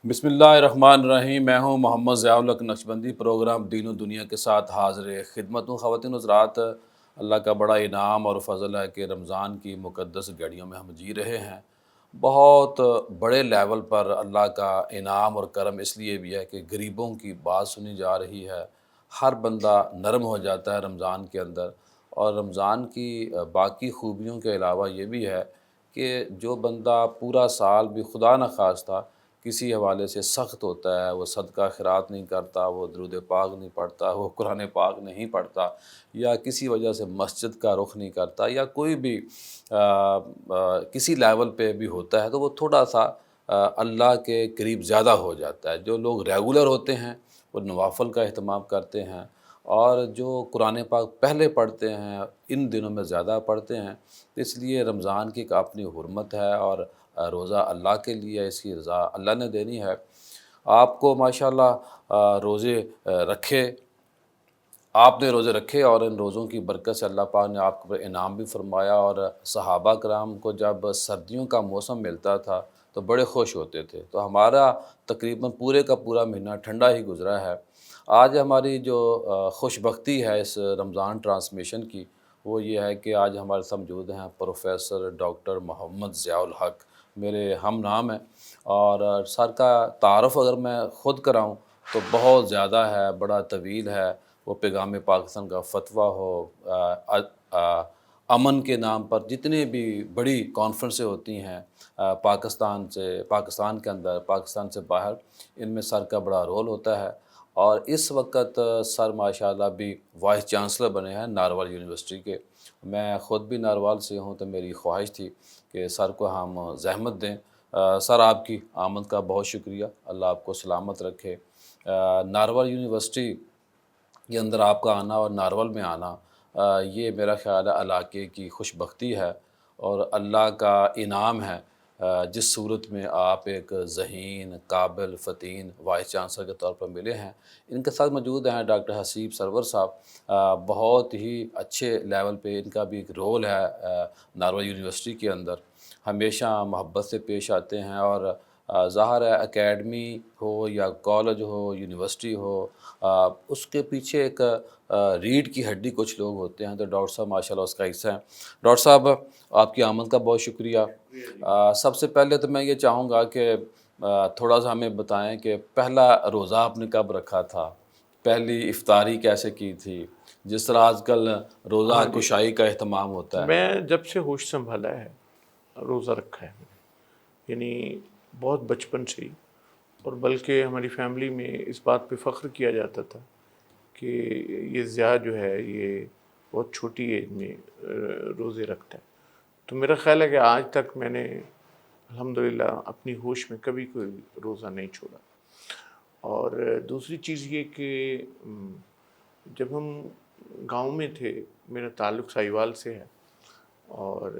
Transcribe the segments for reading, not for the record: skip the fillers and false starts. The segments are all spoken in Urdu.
بسم اللہ الرحمن الرحیم۔ میں ہوں محمد ضیاء الحق نقشبندی۔ پروگرام دین و دنیا کے ساتھ حاضر خدمت ہوں۔ خواتین و حضرات، اللہ کا بڑا انعام اور فضل ہے کہ رمضان کی مقدس گھڑیوں میں ہم جی رہے ہیں۔ بہت بڑے لیول پر اللہ کا انعام اور کرم اس لیے بھی ہے کہ غریبوں کی بات سنی جا رہی ہے، ہر بندہ نرم ہو جاتا ہے رمضان کے اندر۔ اور رمضان کی باقی خوبیوں کے علاوہ یہ بھی ہے کہ جو بندہ پورا سال بھی خدا نخواستہ کسی حوالے سے سخت ہوتا ہے، وہ صدقہ خیرات نہیں کرتا، وہ درود پاک نہیں پڑھتا، وہ قرآن پاک نہیں پڑھتا، یا کسی وجہ سے مسجد کا رخ نہیں کرتا، یا کوئی بھی کسی لیول پہ بھی ہوتا ہے، تو وہ تھوڑا سا اللہ کے قریب زیادہ ہو جاتا ہے۔ جو لوگ ریگولر ہوتے ہیں وہ نوافل کا اہتمام کرتے ہیں، اور جو قرآن پاک پہلے پڑھتے ہیں ان دنوں میں زیادہ پڑھتے ہیں۔ اس لیے رمضان کی ایک اپنی حرمت ہے، اور روزہ اللہ کے لیے، اس کی رضا اللہ نے دینی ہے۔ آپ کو ماشاءاللہ روزے رکھے، آپ نے روزے رکھے، اور ان روزوں کی برکت سے اللہ پاک نے آپ کو انعام بھی فرمایا۔ اور صحابہ کرام کو جب سردیوں کا موسم ملتا تھا تو بڑے خوش ہوتے تھے۔ تو ہمارا تقریباً پورے کا پورا مہینہ ٹھنڈا ہی گزرا ہے۔ آج ہماری جو خوش بختی ہے اس رمضان ٹرانسمیشن کی، وہ یہ ہے کہ آج ہمارے ساتھ موجود ہیں پروفیسر ڈاکٹر محمد ضیاء الحق، میرے ہم نام ہیں۔ اور سر کا تعارف اگر میں خود کراؤں تو بہت زیادہ ہے، بڑا طویل ہے۔ وہ پیغام پاکستان کا فتویٰ ہو، امن کے نام پر جتنے بھی بڑی کانفرنسیں ہوتی ہیں پاکستان کے اندر، پاکستان سے باہر، ان میں سر کا بڑا رول ہوتا ہے۔ اور اس وقت سر ماشاءاللہ بھی وائس چانسلر بنے ہیں ناروال یونیورسٹی کے۔ میں خود بھی ناروال سے ہوں، تو میری خواہش تھی کہ سر کو ہم زحمت دیں۔ سر، آپ کی آمد کا بہت شکریہ، اللہ آپ کو سلامت رکھے۔ ناروال یونیورسٹی کے اندر آپ کا آنا اور ناروال میں آنا، یہ میرا خیال ہے علاقے کی خوش بختی ہے اور اللہ کا انعام ہے، جس صورت میں آپ ایک ذہین، قابل، فطین وائس چانسلر کے طور پر ملے ہیں۔ ان کے ساتھ موجود ہیں ڈاکٹر حسیب سرور صاحب، بہت ہی اچھے لیول پہ ان کا بھی ایک رول ہے ناروال یونیورسٹی کے اندر، ہمیشہ محبت سے پیش آتے ہیں۔ اور ظاہر ہے اکیڈمی ہو یا کالج ہو، یونیورسٹی ہو، اس کے پیچھے ایک ریڑھ کی ہڈی کچھ لوگ ہوتے ہیں، تو ڈاکٹر صاحب ماشاءاللہ اس کا حصہ ہیں۔ ڈاکٹر صاحب، آپ کی آمد کا بہت شکریہ۔ سب سے پہلے تو میں یہ چاہوں گا کہ تھوڑا سا ہمیں بتائیں کہ پہلا روزہ آپ نے کب رکھا تھا، پہلی افطاری کیسے کی تھی، جس طرح آج کل روزہ کشائی کا اہتمام ہوتا ہے۔ میں جب سے ہوش سنبھالا ہے روزہ رکھا ہے میں نے، یعنی بہت بچپن سے ہی، اور بلکہ ہماری فیملی میں اس بات پہ فخر کیا جاتا تھا کہ یہ ضیاء جو ہے یہ بہت چھوٹی ایج میں روزے رکھتا ہے۔ تو میرا خیال ہے کہ آج تک میں نے الحمدللہ اپنی ہوش میں کبھی کوئی روزہ نہیں چھوڑا۔ اور دوسری چیز یہ کہ جب ہم گاؤں میں تھے، میرا تعلق ساہیوال سے ہے، اور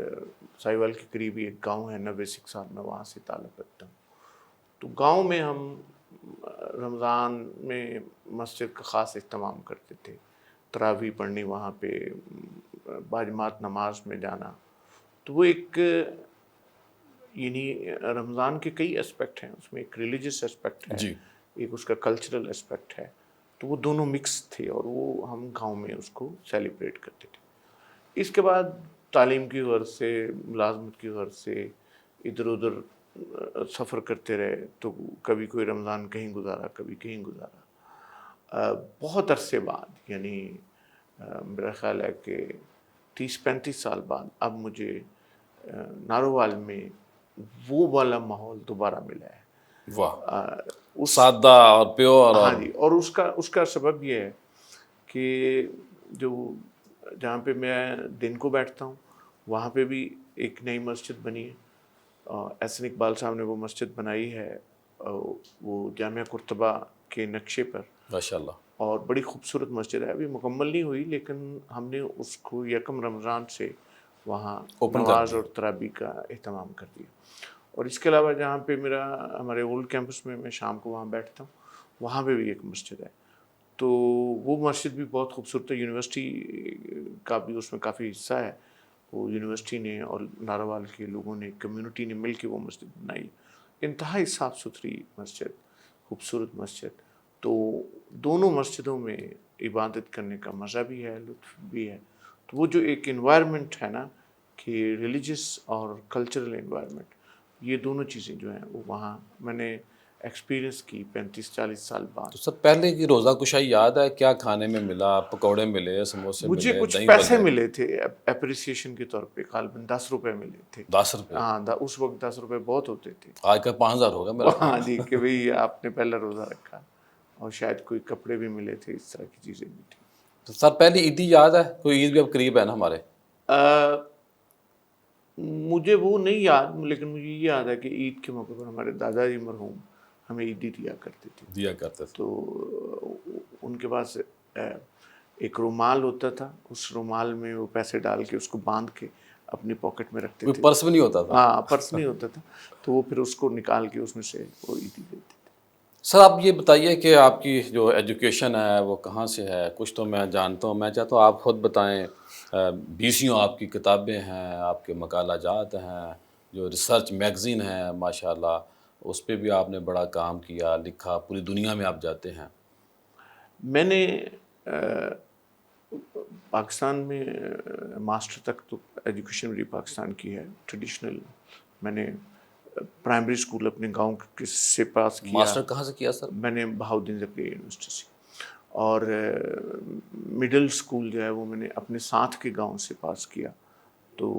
ساہیوال کے قریب ہی ایک گاؤں ہے 90 سال، میں وہاں سے تعلق رکھتا ہوں۔ تو گاؤں میں ہم رمضان میں مسجد کا خاص اہتمام کرتے تھے، تراویح پڑھنی وہاں پہ، باجماعت نماز میں جانا۔ تو وہ ایک، یعنی رمضان کے کئی اسپیکٹ ہیں، اس میں ایک ریلیجس اسپیکٹ ہے، جی ایک اس کا کلچرل اسپیکٹ ہے، تو وہ دونوں مکس تھے، اور وہ ہم گاؤں میں اس کو سیلیبریٹ کرتے تھے۔ اس کے بعد تعلیم کی غرض سے، ملازمت کی غرض سے ادھر ادھر سفر کرتے رہے، تو کبھی کوئی رمضان کہیں گزارا، کبھی کہیں گزارا۔ بہت عرصے بعد، یعنی میرا خیال ہے کہ 30-35 سال بعد اب مجھے نارووال میں وہ والا ماحول دوبارہ ملا ہے۔ واہ، سادہ اور پیور۔ ہاں اور جی، اور اس کا سبب یہ ہے کہ جو جہاں پہ میں دن کو بیٹھتا ہوں وہاں پہ بھی ایک نئی مسجد بنی ہے، احسن اقبال صاحب نے وہ مسجد بنائی ہے، وہ جامعہ قرطبہ کے نقشے پر، ماشاءاللہ۔ اور بڑی خوبصورت مسجد ہے، ابھی مکمل نہیں ہوئی، لیکن ہم نے اس کو یکم رمضان سے وہاں اوپن کر نماز دی۔ اور تراویح کا اہتمام کر دیا۔ اور اس کے علاوہ جہاں پہ ہمارے اولڈ کیمپس میں میں شام کو وہاں بیٹھتا ہوں، وہاں پہ بھی ایک مسجد ہے، تو وہ مسجد بھی بہت خوبصورت ہے۔ یونیورسٹی کا بھی اس میں کافی حصہ ہے، وہ یونیورسٹی نے اور ناروال کے لوگوں نے، کمیونٹی نے مل کے وہ مسجد بنائی۔ انتہائی صاف ستھری مسجد، خوبصورت مسجد. تو دونوں مسجدوں میں عبادت کرنے کا مزہ بھی ہے، لطف بھی ہے. تو وہ جو ایک انوائرمنٹ ہے نا کہ ریلیجس اور کلچرل انوائرمنٹ، یہ دونوں چیزیں جو ہیں وہ وہاں میں نے ایکسپیرئنس کی 35-40 سال بعد. تو سر پہلے کی روزہ کشائی یاد ہے کیا کھانے میں ملا؟ پکوڑے ملے، سموسے مجھے ملے، کچھ دہی پیسے بلے؟ ملے تھے اپریسیشن کے طور پہ، غالباً 10 روپے ملے تھے. 10 روپے؟ ہاں اس وقت 10 روپے بہت ہوتے تھے. آج کا 5000 ہوگا میرا خیال. ہاں جی، کہ بھئی آپ نے پہلا روزہ رکھا. اور شاید کوئی کپڑے بھی ملے تھے، اس طرح کی چیزیں بھی تھیں. تو سر پہلی عیدی یاد ہے کوئی؟ عید بھی اب قریب ہے نا ہمارے. مجھے وہ نہیں یاد، لیکن مجھے یہ یاد ہے کہ عید کے موقع پر ہمارے دادا جی مرحوم ہمیں عیدی دیا کرتے تھے. دیا کرتے تھے. تو ان کے پاس ایک رومال ہوتا تھا، اس رومال میں وہ پیسے ڈال کے اس کو باندھ کے اپنی پاکٹ میں رکھتے کوئی تھے. پرس بھی نہیں ہوتا تھا؟ ہاں پرس نہیں ہوتا تھا. تو وہ پھر اس کو نکال کے اس میں سے وہ عیدی دیتے تھے. سر آپ یہ بتائیے کہ آپ کی جو ایجوکیشن ہے وہ کہاں سے ہے؟ کچھ تو میں جانتا ہوں، میں چاہتا ہوں آپ خود بتائیں. 20 آپ کی کتابیں ہیں، آپ کے مقالہ جات ہیں، جو ریسرچ میگزین ہے ماشاءاللہ، اس پہ بھی آپ نے بڑا کام کیا، لکھا، پوری دنیا میں آپ جاتے ہیں. میں نے پاکستان میں ماسٹر تک تو ایجوکیشن میری پاکستان کی ہے ٹریڈیشنل. میں نے پرائمری اسکول اپنے گاؤں سے پاس کیا. ماسٹر کہاں سے کیا سر؟ میں نے بہاؤالدین زکریا یونیورسٹی سے. اور مڈل اسکول جو ہے وہ میں نے اپنے ساتھ کے گاؤں سے پاس کیا. تو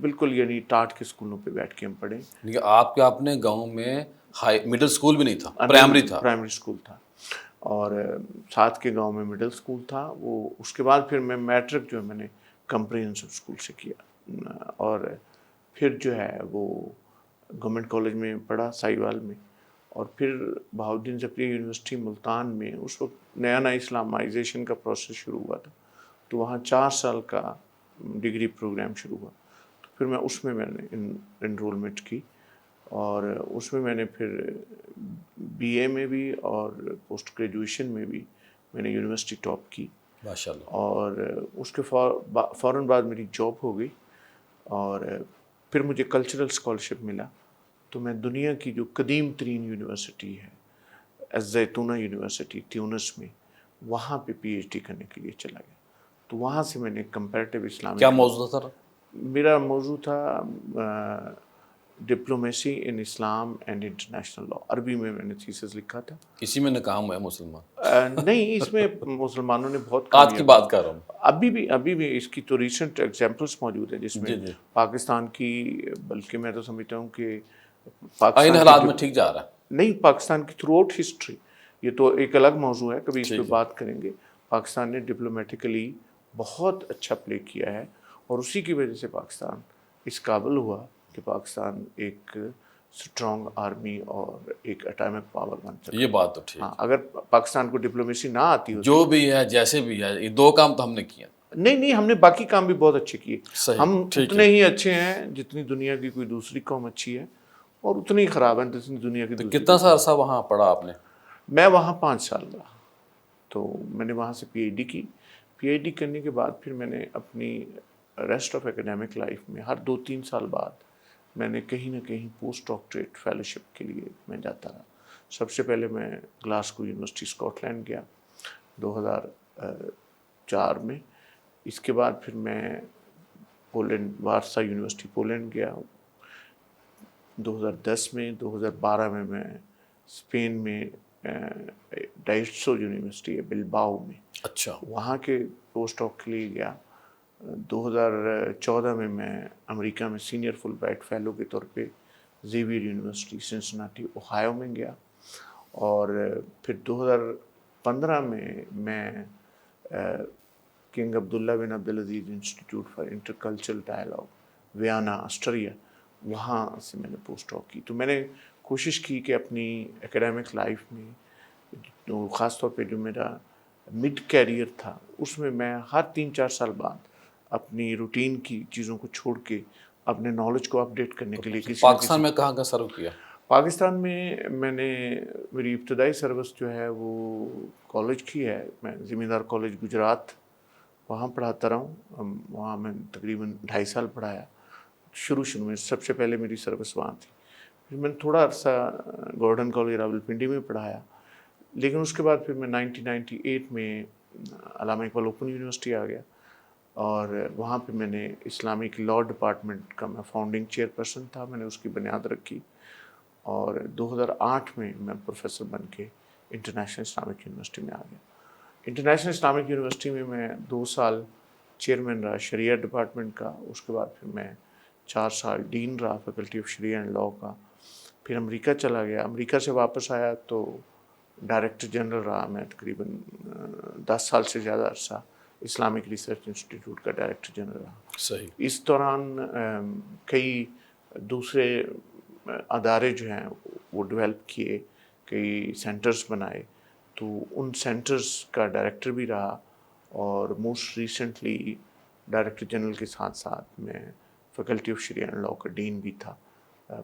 بالکل یعنی ٹاٹ کے اسکولوں پہ بیٹھ کے ہم پڑھے. لیکن آپ کے اپنے گاؤں میں مڈل اسکول بھی نہیں تھا، پرائمری تھا؟ پرائمری اسکول تھا. اور ساتھ کے گاؤں میں مڈل اسکول تھا. وہ اس کے بعد پھر میں میٹرک جو ہے میں نے کمپریہنسو اسکول سے کیا. اور پھر جو ہے وہ گورنمنٹ کالج میں پڑھا سائیوال میں. اور پھر بہاؤالدین زکریا یونیورسٹی ملتان میں اس وقت نیا اسلامائزیشن کا پروسیس شروع ہوا تھا. تو وہاں 4 سال کا ڈگری پروگرام شروع ہوا. تو پھر میں اس میں نے انرولمنٹ کی. اور اس میں نے پھر بی اے میں بھی اور پوسٹ گریجویشن میں بھی میں نے یونیورسٹی ٹاپ کی ماشاءاللہ. اور اس کے فوراً بعد میری جاب ہو گئی. اور پھر مجھے کلچرل اسکالرشپ ملا. تو میں دنیا کی جو قدیم ترین یونیورسٹی ہے الزیتونہ یونیورسٹی تیونس میں، وہاں پہ پی ایچ ڈی کرنے کے لیے چلا گیا. تو وہاں سے میں نے کمپیریٹیو اسلامک، کیا موضوع تھا سر؟ میرا موضوع تھا diplomacy in Islam and international law. عربی میں نے تھیسس لکھا تھا. اسی میں ناکام ہے مسلمان؟ نہیں، اس میں مسلمانوں نے بہت آج کی بات کر رہا ہوں. ابھی بھی اس کی تو ریسنٹ ایگزامپلس موجود ہیں جس میں جی. پاکستان کی، بلکہ میں تو سمجھتا ہوں کہ ان پاکستان حالات میں ٹھیک جا رہا ہے. نہیں، پاکستان کی تھرو آؤٹ ہسٹری، یہ تو ایک الگ موضوع ہے، کبھی اس پہ بات کریں گے. پاکستان نے ڈپلومیٹیکلی بہت اچھا پلے کیا ہے. اور اسی کی وجہ سے پاکستان اس قابل ہوا کہ پاکستان ایک اسٹرانگ آرمی اور ایک اٹامک پاور بن سکتا. یہ بات تو ٹھیک. ہاں، اگر پاکستان کو ڈپلومیسی نہ آتی ہوتی، جو بھی ہے جیسے بھی ہے، یہ 2 کام تو ہم نے کیا. نہیں، ہم نے باقی کام بھی بہت اچھے کیے. ہم اتنے ہی اچھے ہیں جتنی دنیا کی کوئی دوسری قوم اچھی ہے، اور اتنی ہی خراب ہیں جتنی دنیا کی دوسری. کتنا سا عرصہ وہاں پڑھا آپ نے؟ میں وہاں 5 سال رہا. تو میں نے وہاں سے پی ایچ ڈی کی. پی ایچ ڈی کرنے کے بعد پھر میں نے اپنی ریسٹ آف اکیڈیمک لائف میں ہر 2-3 سال بعد میں نے کہیں نہ کہیں پوسٹ ڈاکٹریٹ فیلوشپ کے لیے میں جاتا رہا. سب سے پہلے میں گلاسگو یونیورسٹی اسکاٹ لینڈ گیا 2004 میں. اس کے بعد پھر میں پولینڈ، وارسا یونیورسٹی پولینڈ گیا 2010 میں. 2012 میں اسپین میں ڈائسو یونیورسٹی ہے بلباؤ میں، اچھا، وہاں کے پوسٹ ڈاک کے لیے گیا. 2014 میں امریکہ میں سینئر فل برائٹ فیلو کے طور پہ زیویئر یونیورسٹی سنسناٹی اوہایو میں گیا. اور پھر 2015 میں King Abdullah bin Abdulaziz institute for intercultural dialogue Vienna Austria, وہاں سے میں نے پوسٹ ڈاک کی. تو میں نے کوشش کی کہ اپنی اکیڈیمک لائف میں، تو خاص طور پہ جو میرا مڈ کیریئر تھا، اس میں ہر 3-4 سال بعد اپنی روٹین کی چیزوں کو چھوڑ کے اپنے نالج کو اپڈیٹ کرنے کے لیے پاکستان میں کہاں سرو کیا؟ پاکستان میں نے میری ابتدائی سروس جو ہے وہ کالج کی ہے. میں زمیندار کالج گجرات وہاں پڑھاتا رہا ہوں. وہاں میں تقریباً 2.5 سال پڑھایا. شروع میں سب سے پہلے میری سروس وہاں تھی. پھر میں نے تھوڑا عرصہ گورڈن کالج راولپنڈی میں پڑھایا، لیکن اس کے بعد پھر میں 1998 میں علامہ اقبال اوپن یونیورسٹی آ گیا، اور وہاں پہ میں نے اسلامک لاء ڈپارٹمنٹ کا میں فاؤنڈنگ چیئر پرسن تھا، میں نے اس کی بنیاد رکھی، اور 2008 میں پروفیسر بن کے انٹرنیشنل اسلامک یونیورسٹی میں آ گیا۔ انٹرنیشنل اسلامک یونیورسٹی میں 2 سال چیئرمین رہا شریعہ ڈپارٹمنٹ کا، اس کے بعد پھر میں 4 سال ڈین رہا faculty of Shariah and law کا، پھر امریکہ چلا گیا، امریکہ سے واپس آیا تو ڈائریکٹر جنرل رہا میں تقریباً 10 سال سے زیادہ عرصہ، اسلامک ریسرچ انسٹیٹیوٹ کا ڈائریکٹر جنرل رہا۔ صحیح۔ اس دوران کئی دوسرے ادارے جو ہیں وہ ڈیولپ کیے، کئی سینٹرز بنائے، تو ان سینٹرز کا ڈائریکٹر بھی رہا، اور موسٹ ریسنٹلی ڈائریکٹر جنرل کے ساتھ ساتھ میں faculty of Shariah and law کا ڈین بھی تھا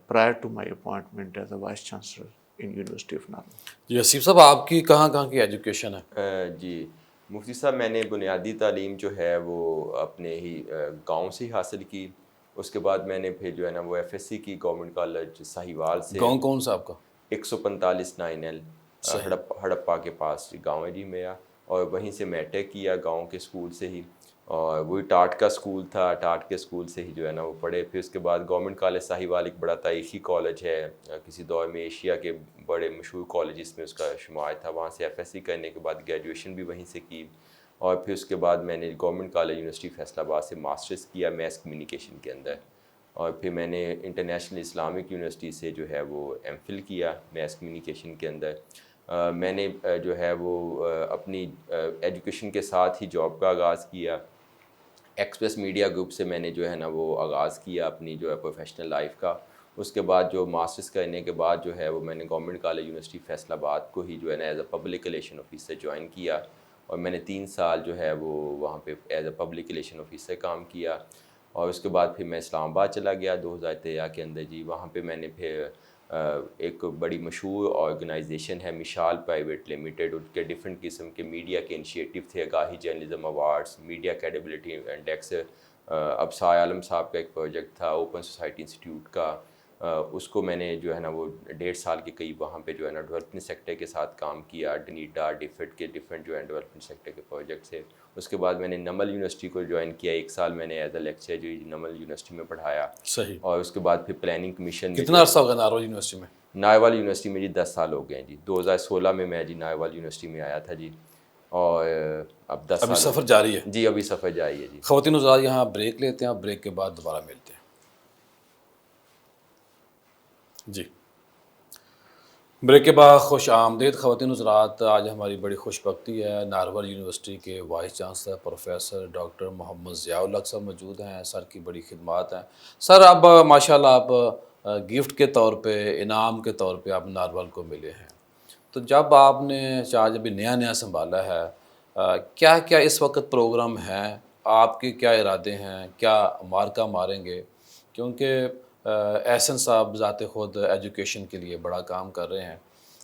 prior to my appointment as a vice chancellor in university of normal. جی حسیب صاحب، آپ کی کہاں کہاں کی ایجوکیشن ہے؟ جی مفتی صاحب، میں نے بنیادی تعلیم جو ہے وہ اپنے ہی گاؤں سے ہی حاصل کی، اس کے بعد میں نے پھر جو ہے نا وہ FSC کی گورنمنٹ کالج ساہیوال سے۔ گاؤں کون سا آپ کا؟ 145 9L ہڑپا کے پاس گاؤں ہے جی میرا، اور وہیں سے میں ٹیک کیا گاؤں کے اسکول سے ہی، اور وہی ٹاٹ کا اسکول تھا، ٹاٹ کے اسکول سے ہی جو ہے نا وہ پڑھے۔ پھر اس کے بعد گورنمنٹ کالج ساہیوال ایک بڑا تاریخی کالج ہے، کسی دور میں ایشیا کے بڑے مشہور کالجز میں اس کا شمار تھا، وہاں سے FSC کرنے کے بعد گریجویشن بھی وہیں سے کی، اور پھر اس کے بعد میں نے گورنمنٹ کالج یونیورسٹی فیصل آباد سے ماسٹرز کیا میس کمیونیکیشن کے اندر، اور پھر میں نے انٹرنیشنل اسلامک یونیورسٹی سے جو ہے وہ MPhil کیا میس کمیونیکیشن کے اندر۔ میں نے جو ہے وہ اپنی ایجوکیشن کے ساتھ ہی جاب کا آغاز کیا، ایکسپریس میڈیا گروپ سے میں نے جو ہے نا وہ آغاز کیا اپنی جو ہے پروفیشنل لائف کا۔ اس کے بعد جو ماسٹرز کرنے کے بعد جو ہے وہ میں نے گورنمنٹ کالج یونیورسٹی فیصل آباد کو ہی جو ہے نا as a public relation officer join کیا، اور میں نے 3 سال جو ہے وہ وہاں پہ as a public relation officer کام کیا، اور اس کے بعد پھر میں اسلام آباد چلا گیا 2013 کے اندر جی۔ وہاں پہ میں نے پھر ایک بڑی مشہور آرگنائزیشن ہے مشال پرائیویٹ لمیٹڈ، ان کے ڈفرینٹ قسم کے میڈیا کے انیشیٹو تھے، Agahi journalism awards, media credibility index, Absar Alam Sahib کا ایک پروجیکٹ تھا اوپن سوسائٹی انسٹیٹیوٹ کا، اس کو میں نے جو ہے نا وہ 1.5 سال کے قریب وہاں پہ جو ہے نا ڈیولپمنٹ سیکٹر کے ساتھ کام کیا، ڈنیٹا ڈیفٹ کے ڈفرینٹ جو ہے ڈیولپمنٹ سیکٹر کے پروجیکٹس تھے۔ اس کے بعد میں نے نمل یونیورسٹی کو جوائن کیا، 1 سال میں نے ایز اے لیکچر جو نمل یونیورسٹی میں پڑھایا۔ صحیح۔ اور اس کے بعد پھر پلاننگ کمیشن میں کتنا عرصہ ہوگا نارول یونیورسٹی میں؟ نائیوال یونیورسٹی میں جی 10 سال ہو گئے ہیں جی، 2016 میں جی نائیوال یونیورسٹی میں آیا تھا جی، اور اب 10 سال ابھی سفر جاری ہے؟ جی ابھی سفر جاری ہے جی۔ خواتین حضرات، یہاں بریک لیتے ہیں، بریک کے بعد دوبارہ ملتے ہیں جی۔ بریک کے بعد خوش آمدید خواتین حضرات، آج ہماری بڑی خوش بختی ہے، نارول یونیورسٹی کے وائس چانسلر پروفیسر ڈاکٹر محمد ضیاء الحق صاحب موجود ہیں۔ سر کی بڑی خدمات ہیں۔ سر اب ماشاءاللہ آپ گفٹ کے طور پہ، انعام کے طور پہ آپ نارول کو ملے ہیں، تو جب آپ نے چارج ابھی نیا سنبھالا ہے، کیا کیا اس وقت پروگرام ہیں، آپ کے کیا ارادے ہیں، کیا مارکہ ماریں گے؟ کیونکہ احسن صاحب ذات خود ایجوکیشن کے لیے بڑا کام کر رہے ہیں،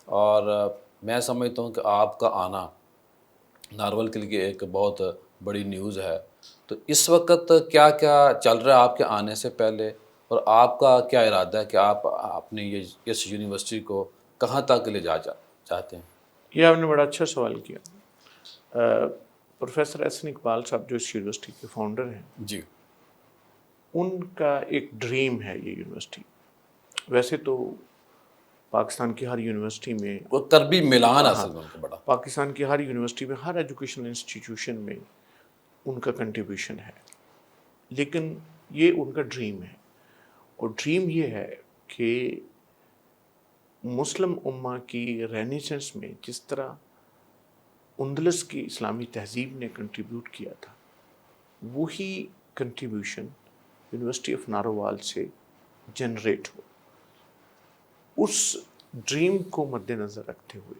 اور میں سمجھتا ہوں کہ آپ کا آنا نارول کے لیے ایک بہت بڑی نیوز ہے، تو اس وقت کیا کیا چل رہا ہے آپ کے آنے سے پہلے، اور آپ کا کیا ارادہ ہے کہ آپ اپنی اس یونیورسٹی کو کہاں تک لے جا چاہتے ہیں؟ یہ آپ نے بڑا اچھا سوال کیا۔ پروفیسر احسن اقبال صاحب جو اس یونیورسٹی کے فاؤنڈر ہیں، جی۔ ان کا ایک ڈریم ہے یہ یونیورسٹی۔ ویسے تو پاکستان کی ہر یونیورسٹی میں، وہ تربی ملان اصل میں ان کا بڑا، پاکستان کی ہر یونیورسٹی میں، ہر ایجوکیشنل انسٹیٹیوشن میں ان کا کنٹریبیوشن ہے، لیکن یہ ان کا ڈریم ہے، اور ڈریم یہ ہے کہ مسلم امہ کی رینیسنس میں جس طرح اندلس کی اسلامی تہذیب نے کنٹریبیوٹ کیا تھا، وہی کنٹریبیوشن یونیورسٹی آف ناروال سے جنریٹ ہو۔ اس ڈریم کو مد نظر رکھتے ہوئے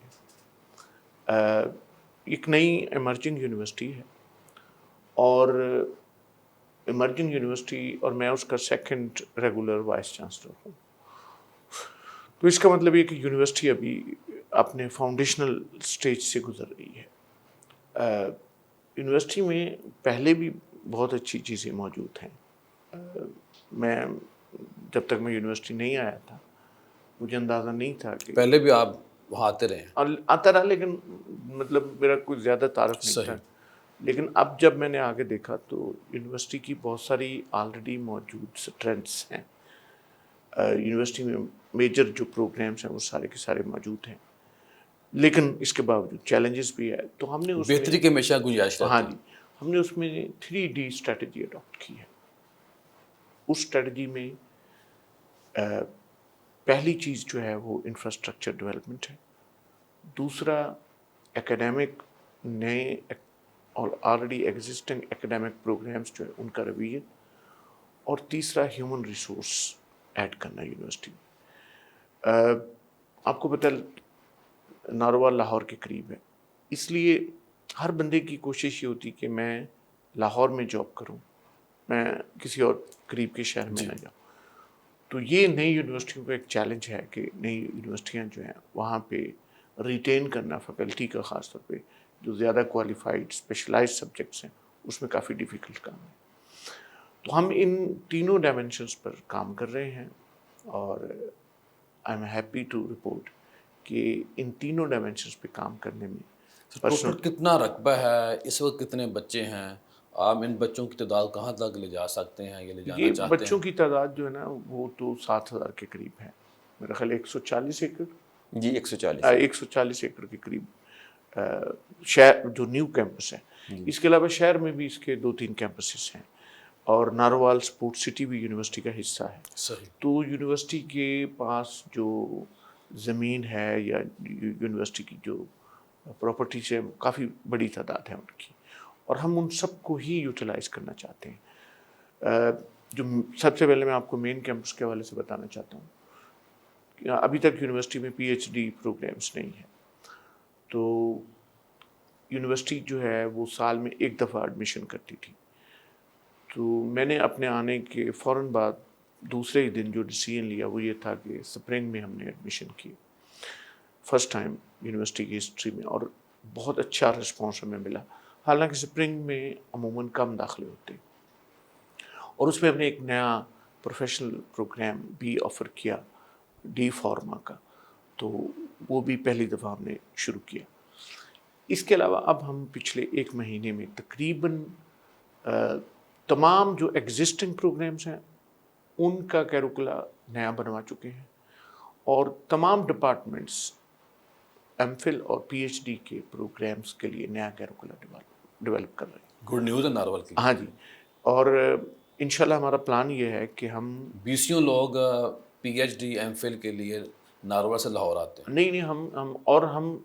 ایک نئی ایمرجنگ یونیورسٹی ہے، اور ایمرجنگ یونیورسٹی، اور میں اس کا 2nd ریگولر وائس چانسلر ہوں، تو اس کا مطلب یہ کہ یونیورسٹی ابھی اپنے فاؤنڈیشنل سٹیج سے گزر رہی ہے۔ یونیورسٹی میں پہلے بھی بہت اچھی چیزیں موجود ہیں۔ میں جب تک میں یونیورسٹی نہیں آیا تھا مجھے اندازہ نہیں تھا کہ پہلے بھی آپ وہاں آتے رہے ہیں؟ آتا رہا، لیکن مطلب میرا کوئی زیادہ تعارف نہیں تھا. لیکن اب جب میں نے آگے دیکھا تو یونیورسٹی کی بہت ساری آلریڈی موجود اسٹرینتھس ہیں. یونیورسٹی میں میجر جو پروگرامس ہیں وہ سارے کے سارے موجود ہیں، لیکن اس کے باوجود چیلنجز بھی ہے. تو ہم نے اس بہتری کے ہمیشہ گنجائش ہاں رہتی ہے. جی، ہم نے اس میں 3D اسٹریٹجی اڈاپٹ کی ہے. اس اسٹریٹجی میں پہلی چیز جو ہے وہ انفراسٹرکچر ڈیولپمنٹ ہے، دوسرا ایکڈیمک نئے اور آلریڈی ایگزسٹنگ ایکڈیمک پروگرامس جو ہے ان کا رویہ، اور تیسرا ہیومن ریسورس ایڈ کرنا یونیورسٹی میں. آپ کو پتہ ناروال لاہور کے قریب ہے، اس لیے ہر بندے کی کوشش یہ ہوتی کہ میں لاہور میں جاب کروں، میں کسی اور قریب کے شہر میں نہ جاؤں. تو یہ نئی یونیورسٹیوں کا ایک چیلنج ہے کہ نئی یونیورسٹیاں جو ہیں وہاں پہ ریٹین کرنا فیکلٹی کا، خاص طور پہ جو زیادہ کوالیفائڈ اسپیشلائز سبجیکٹس ہیں اس میں کافی ڈیفیکلٹ کام ہے. تو ہم ان تینوں ڈائمینشنس پر کام کر رہے ہیں، اور I am happy to report کہ ان تینوں ڈائمینشنس پہ کام کرنے میں ٹوٹل کتنا رقبہ ہے اس وقت، کتنے بچے ہیں آپ ان بچوں کی تعداد کہاں تک لے جا سکتے ہیں یا لے جانا یہ چاہتے بچوں ہیں؟ کی تعداد جو ہے نا وہ تو 7,000 کے قریب ہے، میرا خیال 140 ایکڑ جی 140 140 ایکڑ کے قریب شہر جو نیو کیمپس ہے. اس کے علاوہ شہر میں بھی اس کے 2-3 کیمپسز ہیں، اور ناروال اسپورٹ سٹی بھی یونیورسٹی کا حصہ ہے. صحیح. تو یونیورسٹی کے پاس جو زمین ہے یا یونیورسٹی کی جو پراپرٹیز ہے کافی بڑی تعداد ہے ان کی، اور ہم ان سب کو ہی یوٹیلائز کرنا چاہتے ہیں. جو سب سے پہلے میں آپ کو مین کیمپس کے حوالے سے بتانا چاہتا ہوں کہ ابھی تک یونیورسٹی میں PhD پروگرامس نہیں ہیں. تو یونیورسٹی جو ہے وہ سال میں ایک دفعہ ایڈمیشن کرتی تھی. تو میں نے اپنے آنے کے فوراً بعد دوسرے ہی دن جو ڈیسیژن لیا وہ یہ تھا کہ سپرنگ میں ہم نے ایڈمیشن کی، فرسٹ ٹائم یونیورسٹی کی ہسٹری میں، اور بہت اچھا رسپانس ہمیں ملا. حالانکہ سپرنگ میں عموماً کم داخلے ہوتے، اور اس میں ہم نے ایک نیا پروفیشنل پروگرام بھی آفر کیا ڈی فارما کا، تو وہ بھی پہلی دفعہ ہم نے شروع کیا. اس کے علاوہ اب ہم پچھلے 1 مہینے میں تقریباً تمام جو ایگزسٹنگ پروگرامس ہیں ان کا کیریکولا نیا بنوا چکے ہیں، اور تمام ڈپارٹمنٹس ایم فل اور PhD کے پروگرامس کے لیے نیا کیریکولا ڈیولپ کر رہے ہیں. گڈ نیوز ہے ناروال کی. ہاں جی، اور انشاءاللہ ہمارا پلان یہ ہے کہ ہم 20 لوگ PhD MPhil کے لیے ناروال سے لاہور آتے ہیں. نہیں ہم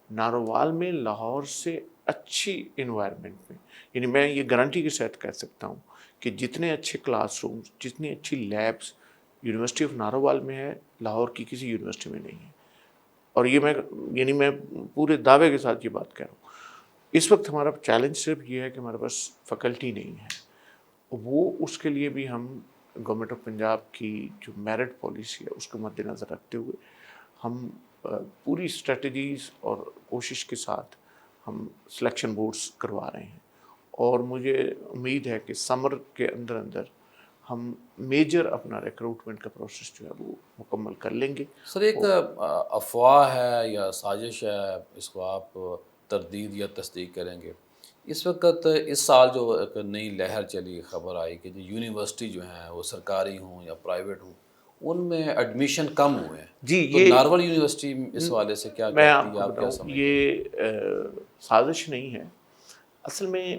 ناروال میں لاہور سے اچھی انوائرمنٹ میں، یعنی میں یہ گارنٹی کے ساتھ کہہ سکتا ہوں کہ جتنے اچھے کلاس رومز، جتنی اچھی لیبس یونیورسٹی آف ناروال میں ہے لاہور کی کسی یونیورسٹی میں نہیں ہے. اور یہ میں پورے دعوے کے ساتھ یہ بات کہہ رہا ہوں. اس وقت ہمارا چیلنج صرف یہ ہے کہ ہمارے پاس فیکلٹی نہیں ہے. وہ اس کے لیے بھی ہم گورنمنٹ آف پنجاب کی جو میرٹ پالیسی ہے اس کو مد نظر رکھتے ہوئے ہم پوری اسٹریٹجیز اور کوشش کے ساتھ ہم سلیکشن بورڈز کروا رہے ہیں. اور مجھے امید ہے کہ سمر کے اندر ہم میجر اپنا ریکروٹمنٹ کا پروسیس جو ہے وہ مکمل کر لیں گے. سر ایک افواہ ہے یا سازش ہے، اس کو آپ تردید یا تصدیق کریں گے، اس وقت اس سال جو ایک نئی لہر چلی، خبر آئی کہ جو یونیورسٹی جو ہیں وہ سرکاری ہوں یا پرائیویٹ ہوں ان میں ایڈمیشن کم ہوئے ہیں. جی، تو یہ ناروال یونیورسٹی اس حوالے سے کیا میں آپ کہتی ہے، کو آپ کیا بتاؤں سمجھتے ہیں؟ یہ سازش نہیں ہے. اصل میں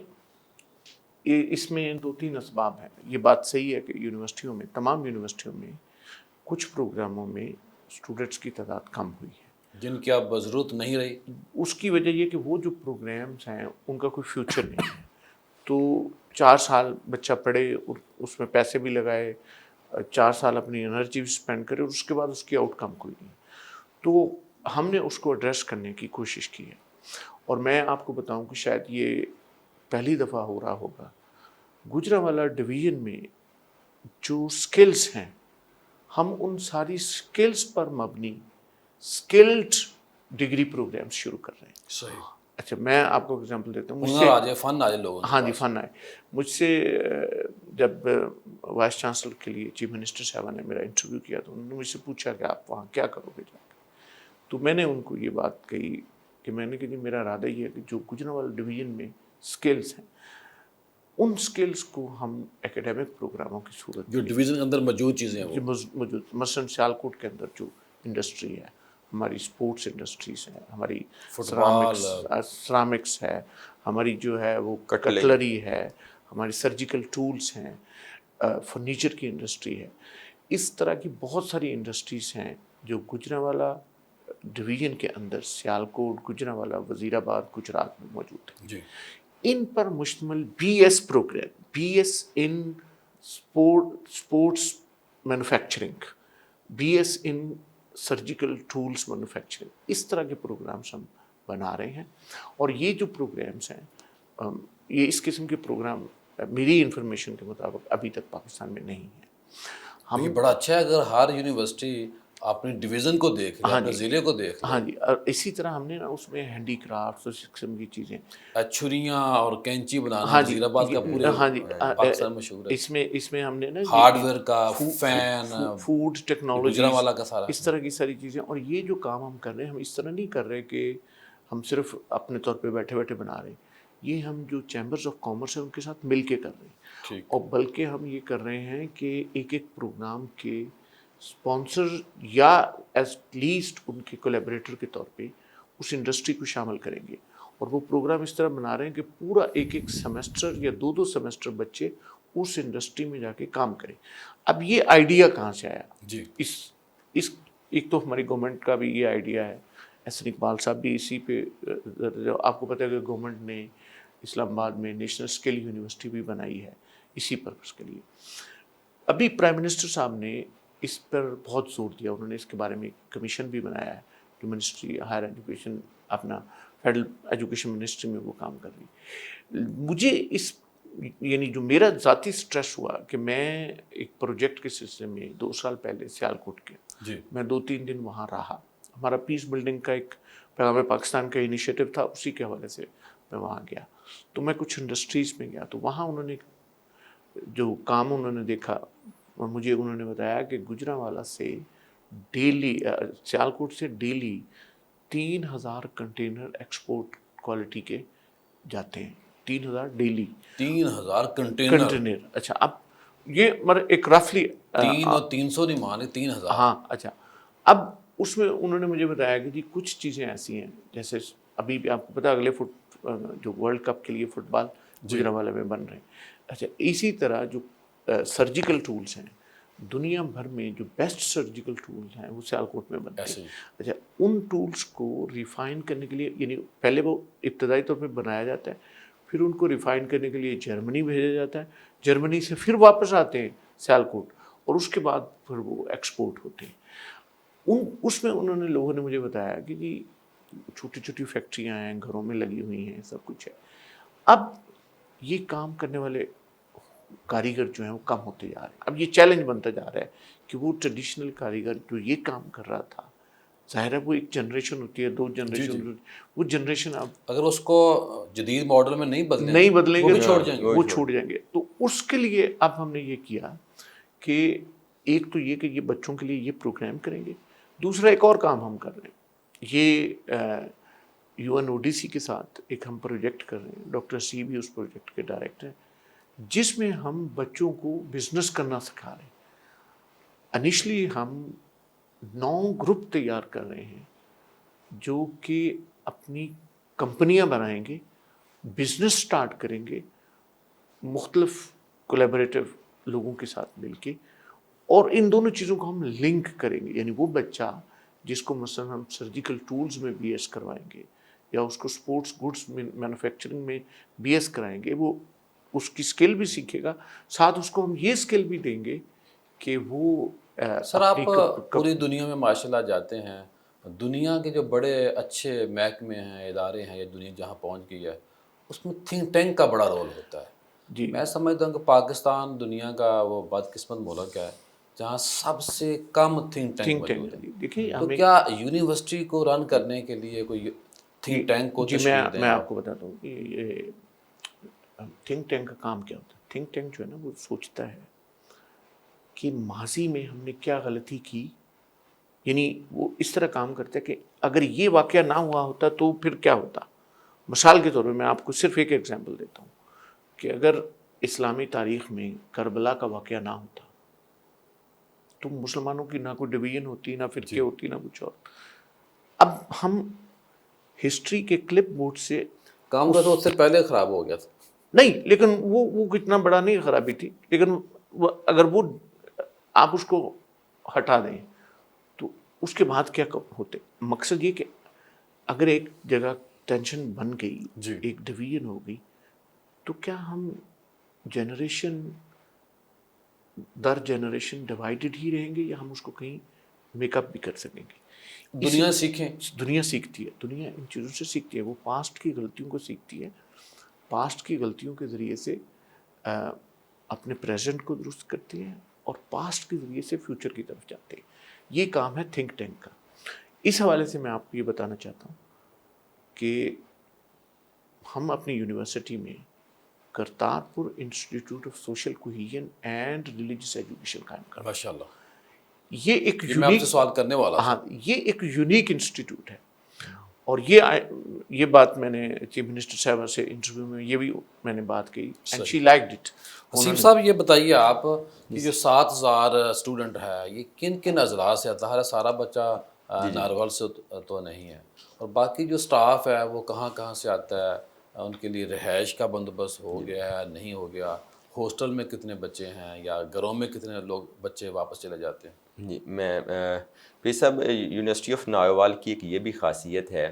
اس میں 2-3 اسباب ہیں. یہ بات صحیح ہے کہ یونیورسٹیوں میں، تمام یونیورسٹیوں میں کچھ پروگراموں میں اسٹوڈنٹس کی تعداد کم ہوئی ہے جن کی اب ضرورت نہیں رہی. اس کی وجہ یہ کہ وہ جو پروگرامس ہیں ان کا کوئی فیوچر نہیں ہے. تو 4 سال بچہ پڑھے، اس میں پیسے بھی لگائے، 4 سال اپنی انرجی بھی اسپینڈ کرے، اور اس کے بعد اس کی آؤٹ کم کوئی نہیں. تو ہم نے اس کو ایڈریس کرنے کی کوشش کی ہے. اور میں آپ کو بتاؤں کہ شاید یہ پہلی دفعہ ہو رہا ہوگا گوجرانوالہ ڈویژن میں جو سکلز ہیں ہم ان ساری سکلز پر مبنی سکلڈ ڈگری پروگرامز شروع کر رہے ہیں. صحیح. اچھا میں آپ کو اگزامپل دیتا ہوں. مجھ ہنر سے آ جائے، فن آ جائے لوگوں کے ہاں جی پاس. فن آئے. مجھ سے جب وائس چانسلر کے لیے چیف منسٹر صاحبہ نے میرا انٹرویو کیا تو انہوں نے مجھ سے پوچھا کہ آپ وہاں کیا کرو گے جا کے. تو میں نے ان کو یہ بات کہی کہ میں نے کہا جی میرا ارادہ یہ ہے کہ جو گجرانوالہ ڈویژن میں سکلز ہیں ان سکلز کو ہم اکیڈمک پروگراموں کی صورت جو ڈویژن کے اندر موجود چیزیں ہیں وہ. موجود مثلاً سیالکوٹ کے اندر جو انڈسٹری ہے, ہماری اسپورٹس انڈسٹریز ہیں, ہماری فٹ بال، سرامکس ہے, ہماری جو ہے وہ کٹلری ہے, ہماری سرجیکل ٹولز ہیں, فرنیچر کی انڈسٹری ہے. اس طرح کی بہت ساری انڈسٹریز ہیں جو گجرانوالہ ڈویژن کے اندر سیالکوٹ, گجرانوالہ, وزیر آباد, گجرات میں موجود ہیں. جی ان پر مشتمل B S program, B S in sports manufacturing, B S in surgical tools manufacturing, اس طرح کے پروگرامس ہم بنا رہے ہیں. اور یہ جو پروگرامس ہیں یہ اس قسم کے پروگرام میری انفارمیشن کے مطابق ابھی تک پاکستان میں نہیں ہیں. یہ بڑا اچھا ہے اگر ہر یونیورسٹی اپنی ڈویژن کو دیکھ لے, اپنے ضلع کو دیکھ لے. ہاں جی, اور اسی طرح ہم نے نا اس میں ہینڈی کرافٹس اور اس قسم کی چیزیں, چھریاں اور کینچی بنانا ہاں جی, وزیر آباد کا پورے ہاں جی, پاکستان مشہور ہے. اس میں ہم نے نا ہارڈ ویئر کا فین, فوڈ ٹیکنالوجیز, گجرانوالہ کا سارا. اس طرح کی ساری چیزیں. اور یہ جو کام ہم کر رہے ہیں ہم اس طرح نہیں کر رہے کہ ہم صرف اپنے طور پہ بیٹھے بیٹھے بنا رہے ہیں, یہ ہم جو چیمبرز آف کامرس ہیں ان کے ساتھ مل کے کر رہے ہیں. اور بلکہ ہم یہ کر رہے ہیں کہ ایک ایک پروگرام کے اسپانسر یا ایز لیسٹ ان کے کولیبریٹر کے طور پہ اس انڈسٹری کو شامل کریں گے. اور وہ پروگرام اس طرح بنا رہے ہیں کہ پورا ایک ایک سیمسٹر یا دو سیمسٹر بچے اس انڈسٹری میں جا کے کام کریں. اب یہ آئیڈیا کہاں سے آیا؟ جی اس ایک تو ہماری گورنمنٹ کا بھی یہ آئیڈیا ہے, احسن اقبال صاحب بھی اسی پہ, آپ کو پتہ ہے کہ گورنمنٹ نے اسلام آباد میں نیشنل اسکل یونیورسٹی بھی بنائی ہے اسی پرپز کے لیے. ابھی پرائم منسٹر صاحب نے اس پر بہت زور دیا, انہوں نے اس کے بارے میں کمیشن بھی بنایا ہے جو منسٹری ہائر ایجوکیشن اپنا فیڈرل ایجوکیشن منسٹری میں وہ کام کر رہی. مجھے اس یعنی جو میرا ذاتی سٹریس ہوا کہ میں ایک پروجیکٹ کے سلسلے میں 2 سال پہلے سیالکوٹ کے میں 2-3 دن وہاں رہا. ہمارا پیس بلڈنگ کا ایک پیغام پاکستان کا انیشیٹو تھا, اسی کے حوالے سے میں وہاں گیا. تو میں کچھ انڈسٹریز میں گیا تو وہاں انہوں نے جو کام انہوں نے دیکھا اور مجھے انہوں نے بتایا کہ گجرانوالہ سے ڈیلی, سیالکوٹ سے ڈیلی 3000 کنٹینر ایکسپورٹ کوالٹی کے جاتے ہیں. 3000 ڈیلی, 3000 کنٹینر. اچھا اب یہ مطلب ایک رفلی 3 اور 300 نہیں مانے, 3000. ہاں اچھا. اب اس میں انہوں نے مجھے بتایا کہ جی کچھ چیزیں ایسی ہیں جیسے ابھی بھی آپ کو پتا اگلے جو ورلڈ کپ کے لیے فٹ بال گجرانوالہ میں بن رہے ہیں. اچھا اسی طرح جو سرجیکل ٹولز ہیں دنیا بھر میں جو بیسٹ سرجیکل ٹولز ہیں وہ سیالکوٹ میں بنتے ہیں. اچھا ان ٹولز کو ریفائن کرنے کے لیے یعنی پہلے وہ ابتدائی طور پہ بنایا جاتا ہے, پھر ان کو ریفائن کرنے کے لیے جرمنی بھیجا جاتا ہے, جرمنی سے پھر واپس آتے ہیں سیالکوٹ اور اس کے بعد پھر وہ ایکسپورٹ ہوتے ہیں. اس میں انہوں نے لوگوں نے مجھے بتایا کہ جی چھوٹی چھوٹی فیکٹریاں ہیں, گھروں میں لگی ہوئی ہیں, سب کچھ ہے. اب یہ کام کرنے والے کاریگر جو ہیں وہ کم ہوتے جا رہے ہیں. اب یہ چیلنج بنتا جا رہا ہے کہ وہ ٹریڈیشنل کاریگر جو یہ کام کر رہا تھا, ظاہر ہے وہ ایک جنریشن ہوتی ہے, 2 جنریشن, وہ جنریشن اب اگر اس کو جدید ماڈل میں نہیں بدلیں گے وہ چھوڑ جائیں گے. تو اس کے لیے اب ہم نے یہ کیا کہ ایک تو یہ کہ یہ بچوں کے لیے یہ پروگرام کریں گے. دوسرا ایک اور کام ہم کر رہے ہیں, یہ UNODC کے ساتھ ایک ہم پروجیکٹ کر رہے ہیں, ڈاکٹر سی بھی اس پروجیکٹ کے ڈائریکٹر ہیں, جس میں ہم بچوں کو بزنس کرنا سکھا رہے ہیں. انیشلی ہم 9 گروپ تیار کر رہے ہیں جو کہ اپنی کمپنیاں بنائیں گے, بزنس سٹارٹ کریں گے مختلف کولیبریٹو لوگوں کے ساتھ مل کے, اور ان دونوں چیزوں کو ہم لنک کریں گے. یعنی وہ بچہ جس کو مثلا ہم سرجیکل ٹولز میں BS کروائیں گے یا اس کو سپورٹس گڈس مینوفیکچرنگ میں BS کرائیں گے, وہ اس کی سکل بھی سیکھے گا, ساتھ اس کو ہم یہ سکل بھی دیں گے کہ وہ سر آپ پوری دنیا میں ماشاء اللہ جاتے ہیں, دنیا کے جو بڑے اچھے محکمے ہیں, ادارے ہیں, یا دنیا جہاں پہنچ گئی ہے اس میں تھنک ٹینک کا بڑا رول ہوتا ہے. جی میں سمجھتا ہوں کہ پاکستان دنیا کا وہ بدقسمت ملک ہے جہاں سب سے کم تھنک ٹینک موجود ہے. دیکھیے تو کیا یونیورسٹی کو رن کرنے کے لیے کوئی تھنک ٹینک کو جی تشکیل دیں؟ میں آپ کو بتاتا ہوں کہ یہ تھنک ٹینک کا کام کیا ہوتا ہے. تھنک ٹینک جو ہے نا وہ سوچتا ہے کہ ماضی میں ہم نے کیا غلطی کی، یعنی وہ اس طرح کام کرتا ہے کہ اگر یہ واقعہ نہ ہوا ہوتا تو پھر کیا ہوتا. مثال کے طور پہ میں آپ کو صرف ایک ایگزامپل دیتا ہوں کہ اگر اسلامی تاریخ میں کربلا کا واقعہ نہ ہوتا تو مسلمانوں کی نہ کوئی ڈویژن ہوتی، نہ فرقے ہوتی، نہ کچھ اور. اب ہم ہسٹری کے کلپ بورڈ سے کام کا تو اس سے پہلے خراب ہو گیا تھا. نہیں، لیکن وہ اتنا بڑا نہیں خرابی تھی، لیکن اگر وہ آپ اس کو ہٹا دیں تو اس کے بعد کیا ہوتے. مقصد یہ کہ اگر ایک جگہ ٹینشن بن گئی، جی. ایک ڈویژن ہو گئی، تو کیا ہم جنریشن در جنریشن ڈیوائیڈڈ ہی رہیں گے یا ہم اس کو کہیں میک اپ بھی کر سکیں گے؟ دنیا سیکھیں. دنیا سیکھتی ہے، دنیا ان چیزوں سے سیکھتی ہے. وہ پاسٹ کی غلطیوں کو سیکھتی ہے، پاسٹ کی غلطیوں کے ذریعے سے اپنے پریزنٹ کو درست کرتی ہیں اور پاسٹ کے ذریعے سے فیوچر کی طرف جاتے ہیں. یہ کام ہے تھنک ٹینک کا. اس حوالے سے میں آپ کو یہ بتانا چاہتا ہوں کہ ہم اپنی یونیورسٹی میں Kartarpur institute of social cohesion and religious education قائم کر رہے ہیں. ماشاء اللہ. یہ ایک میں آپ سے سوال کرنے والا تھا. ہاں، یہ ایک یونیک انسٹیٹیوٹ ہے. اور یہ بات میں نے چیف منسٹر صاحبہ سے انٹرویو میں یہ بھی میں نے بات کی اینڈ شی لائکڈ اٹ. حسین صاحب یہ بتائیے آپ کہ جو 7,000 اسٹوڈنٹ ہے یہ کن کن اضلاع سے آتا ہے؟ سارا بچہ ناروال سے تو نہیں ہے، اور باقی جو سٹاف ہے وہ کہاں کہاں سے آتا ہے؟ ان کے لیے رہائش کا بندوبست ہو گیا ہے نہیں ہو گیا؟ ہاسٹل میں کتنے بچے ہیں یا گھروں میں کتنے لوگ بچے واپس چلے جاتے ہیں؟ جی میں پھر صاحب یونیورسٹی آف ناروال کی ایک یہ بھی خاصیت ہے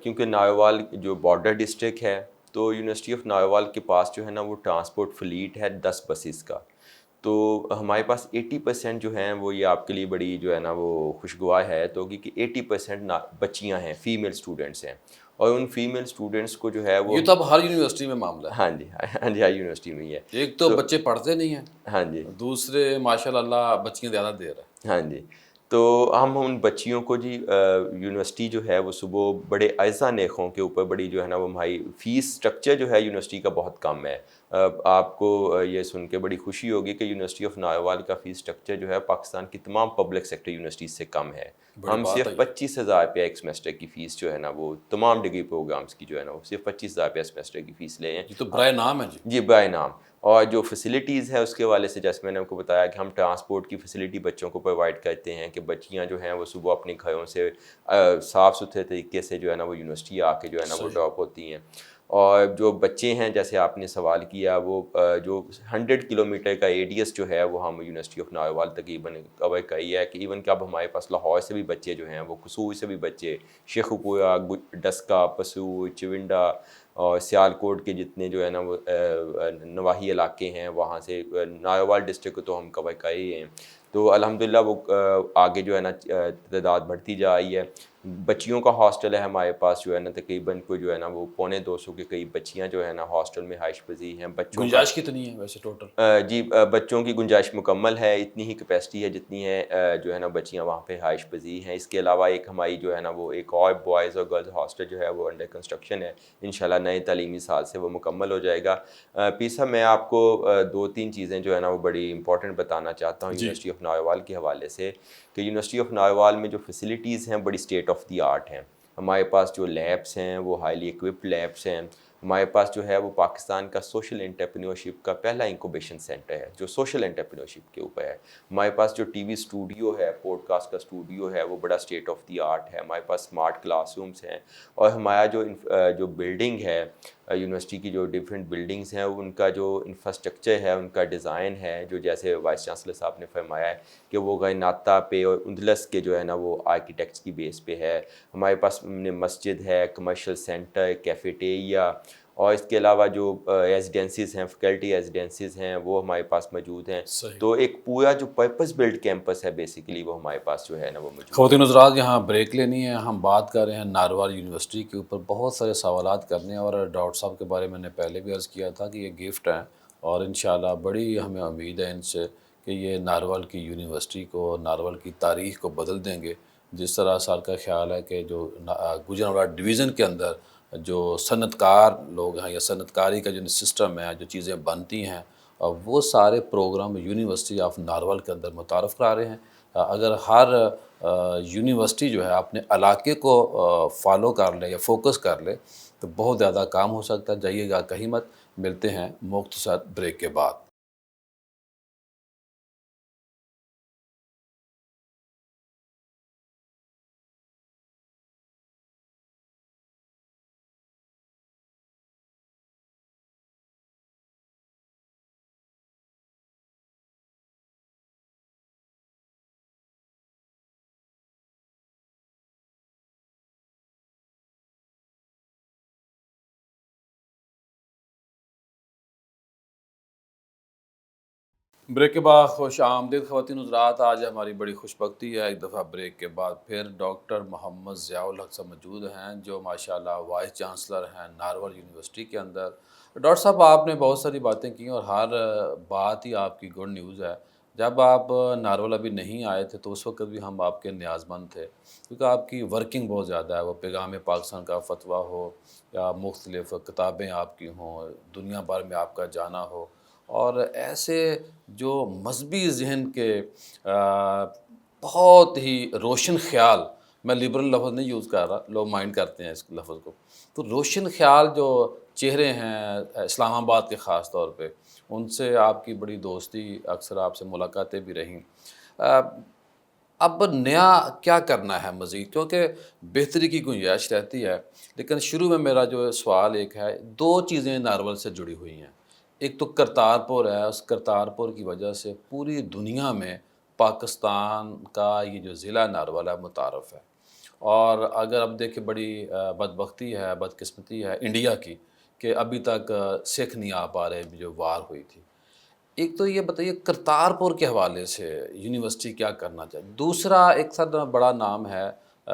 کیونکہ ناروال جو بارڈر ڈسٹرکٹ ہے تو یونیورسٹی آف ناروال کے پاس جو ہے نا وہ ٹرانسپورٹ فلیٹ ہے 10 بسیز کا. تو ہمارے پاس 80% جو ہیں وہ یہ آپ کے لیے بڑی جو ہے نا وہ خوشگوار ہے تو کہ 80% بچیاں ہیں، فیمیل اسٹوڈنٹس ہیں، اور ان فیمیل اسٹوڈنٹس کو جو ہے وہ یہ تو اب ہر یونیورسٹی میں معاملہ ہے. ہاں جی ہر یونیورسٹی میں ہی ہے. ایک تو بچے پڑھتے نہیں ہیں، ہاں جی، دوسرے ماشاء اللہ بچیاں زیادہ دے رہا ہے. ہاں جی. تو ہم ان بچیوں کو جی یونیورسٹی جو ہے وہ صبح بڑے اعزا نیخوں کے اوپر بڑی جو ہے نا وہ ہماری فیس سٹرکچر جو ہے یونیورسٹی کا بہت کم ہے. آپ کو یہ سن کے بڑی خوشی ہوگی کہ یونیورسٹی آف ناروال کا فیس سٹرکچر جو ہے پاکستان کی تمام پبلک سیکٹر یونیورسٹیز سے کم ہے. ہم صرف 25,000 روپیہ ایک سیمسٹر کی فیس جو ہے نا وہ تمام ڈگری پروگرامس کی جو ہے نا وہ صرف 25,000 روپیہ سیمسٹر کی فیس لے ہیں. یہ تو برائے نام ہے. جی برائے نام. اور جو فیسلٹیز ہے اس کے حوالے سے جیسے میں نے آپ کو بتایا کہ ہم ٹرانسپورٹ کی فیسلٹی بچوں کو پرووائڈ کرتے ہیں کہ بچیاں جو ہیں وہ صبح اپنے گھروں سے صاف ستھرے طریقے سے جو ہے نا وہ یونیورسٹی آ کے جو ہے نا وہ ڈراپ ہوتی ہیں. اور جو بچے ہیں جیسے آپ نے سوال کیا وہ جو 100 کلومیٹر کا ایڈیس جو ہے وہ ہم یونیورسٹی آف ناروال تقریباً کور کری ہے کہ ایون کہ اب ہمارے پاس لاہور سے بھی بچے جو ہیں وہ قصور سے بھی بچے، شیخوپورہ، ڈسکا، پسور، چونڈا اور سیالکوٹ کے جتنے جو ہے نا وہ نواحی علاقے ہیں وہاں سے ناروال ڈسٹرکٹ کو تو ہم کور کر ہی ہیں. تو الحمدللہ وہ آگے جو ہے نا تعداد بڑھتی جا رہی ہے. بچیوں کا ہاسٹل ہے ہمارے پاس جو ہے نا تقریباً کوئی جو ہے نا وہ 250 کے قریب بچیاں جو ہے نا ہاسٹل میں رہائش پذیر ہیں. بچوں گنجائش کتنی ہے ویسے ٹوٹل؟ جی بچوں کی گنجائش مکمل ہے، اتنی ہی کیپیسٹی ہے جتنی ہے جو ہے نا بچیاں وہاں پہ رہائش پذیر ہیں. اس کے علاوہ ایک ہماری جو ہے نا وہ ایک اور بوائز اور گرلز ہاسٹل جو ہے وہ انڈر کنسٹرکشن ہے. انشاءاللہ نئے تعلیمی سال سے وہ مکمل ہو جائے گا. پیسا میں آپ کو 2-3 چیزیں جو ہے نا وہ بڑی امپورٹنٹ بتانا چاہتا ہوں یونیورسٹی آف ناروال کے حوالے سے کہ یونیورسٹی آف ناروال میں جو فیسلٹیز ہیں بڑی اسٹیٹ آف دی آرٹ ہیں. ہمارے پاس جو لیبس ہیں وہ ہائیلی ایکوپڈ لیبس ہیں. ہمارے پاس جو ہے وہ پاکستان کا سوشل انٹرپرینیورشپ کا پہلا انکوبیشن سینٹر ہے جو سوشل انٹرپرینیورشپ کے اوپر ہے. ہمارے پاس جو ٹی وی اسٹوڈیو ہے، پوڈ کاسٹ کا اسٹوڈیو ہے، وہ بڑا اسٹیٹ آف دی آرٹ ہے. ہمارے پاس اسمارٹ کلاس رومس ہیں. اور ہمارا جو بلڈنگ ہے یونیورسٹی کی جو ڈفرینٹ بلڈنگس ہیں ان کا جو انفراسٹرکچر ہے، ان کا ڈیزائن ہے جو جیسے وائس چانسلر صاحب نے فرمایا ہے کہ وہ غرناطہ پہ اور اندلس کے جو ہے نا وہ آرکیٹیکٹس کی بیس پہ ہے. ہمارے پاس مسجد ہے، کمرشل سینٹر، کیفیٹیریا، اور اس کے علاوہ جو ریزیڈنسیز ہیں، فیکلٹی ریزیڈنسیز ہیں وہ ہمارے پاس موجود ہیں. تو ایک پورا جو پرپز بلڈ کیمپس ہے بیسیکلی وہ ہمارے پاس جو ہے نا وہ موجود ہے. خواتین حضرات یہاں بریک لینی ہے. ہم بات کر رہے ہیں ناروال یونیورسٹی کے اوپر، بہت سارے سوالات کرنے ہیں، اور ڈاکٹر صاحب کے بارے میں نے پہلے بھی عرض کیا تھا کہ یہ گفٹ ہیں اور انشاءاللہ بڑی ہمیں امید ہے ان سے کہ یہ ناروال کی یونیورسٹی کو، ناروال کی تاریخ کو بدل دیں گے. جس طرح سر کا خیال ہے کہ جو گوجرانوالہ ڈویژن کے اندر جو صنعت کار لوگ ہیں یا صنعت کاری کا جو سسٹم ہے، جو چیزیں بنتی ہیں، وہ سارے پروگرام یونیورسٹی آف نارول کے اندر متعارف کرا رہے ہیں۔ اگر ہر یونیورسٹی جو ہے اپنے علاقے کو فالو کر لے یا فوکس کر لے تو بہت زیادہ کام ہو سکتا ہے۔ جائیے گا کہیں مت، ملتے ہیں مختصر بریک کے بعد۔ بریک کے بعد خوش آمدید خواتین حضرات۔ آج ہماری بڑی خوش بختی ہے، ایک دفعہ بریک کے بعد پھر ڈاکٹر محمد ضیاء الحق صاحب موجود ہیں، جو ماشاءاللہ وائس چانسلر ہیں نارول یونیورسٹی کے اندر۔ ڈاکٹر صاحب، آپ نے بہت ساری باتیں کی اور ہر بات ہی آپ کی گڈ نیوز ہے۔ جب آپ نارول ابھی نہیں آئے تھے تو اس وقت بھی ہم آپ کے نیاز مند تھے، کیونکہ آپ کی ورکنگ بہت زیادہ ہے، وہ پیغام پاکستان کا فتویٰ ہو یا مختلف کتابیں آپ کی ہوں، دنیا بھر میں آپ کا جانا ہو، اور ایسے جو مذہبی ذہن کے بہت ہی روشن خیال، میں لبرل لفظ نہیں یوز کر رہا، لوگ مائنڈ کرتے ہیں اس لفظ کو، تو روشن خیال جو چہرے ہیں اسلام آباد کے خاص طور پہ، ان سے آپ کی بڑی دوستی، اکثر آپ سے ملاقاتیں بھی رہیں۔ اب نیا کیا کرنا ہے مزید، کیونکہ بہتری کی گنجائش رہتی ہے، لیکن شروع میں میرا جو سوال ایک ہے، دو چیزیں نارول سے جڑی ہوئی ہیں۔ ایک تو کرتارپور ہے، اس کرتارپور کی وجہ سے پوری دنیا میں پاکستان کا یہ جو ضلع نارول ہے متعارف ہے، اور اگر اب دیکھیں بڑی بدبختی ہے، بدقسمتی ہے انڈیا کی کہ ابھی تک سکھ نہیں آ پا رہے جو وار ہوئی تھی۔ ایک تو یہ بتائیے کرتارپور کے حوالے سے یونیورسٹی کیا کرنا چاہیے۔ دوسرا ایک سب بڑا نام ہے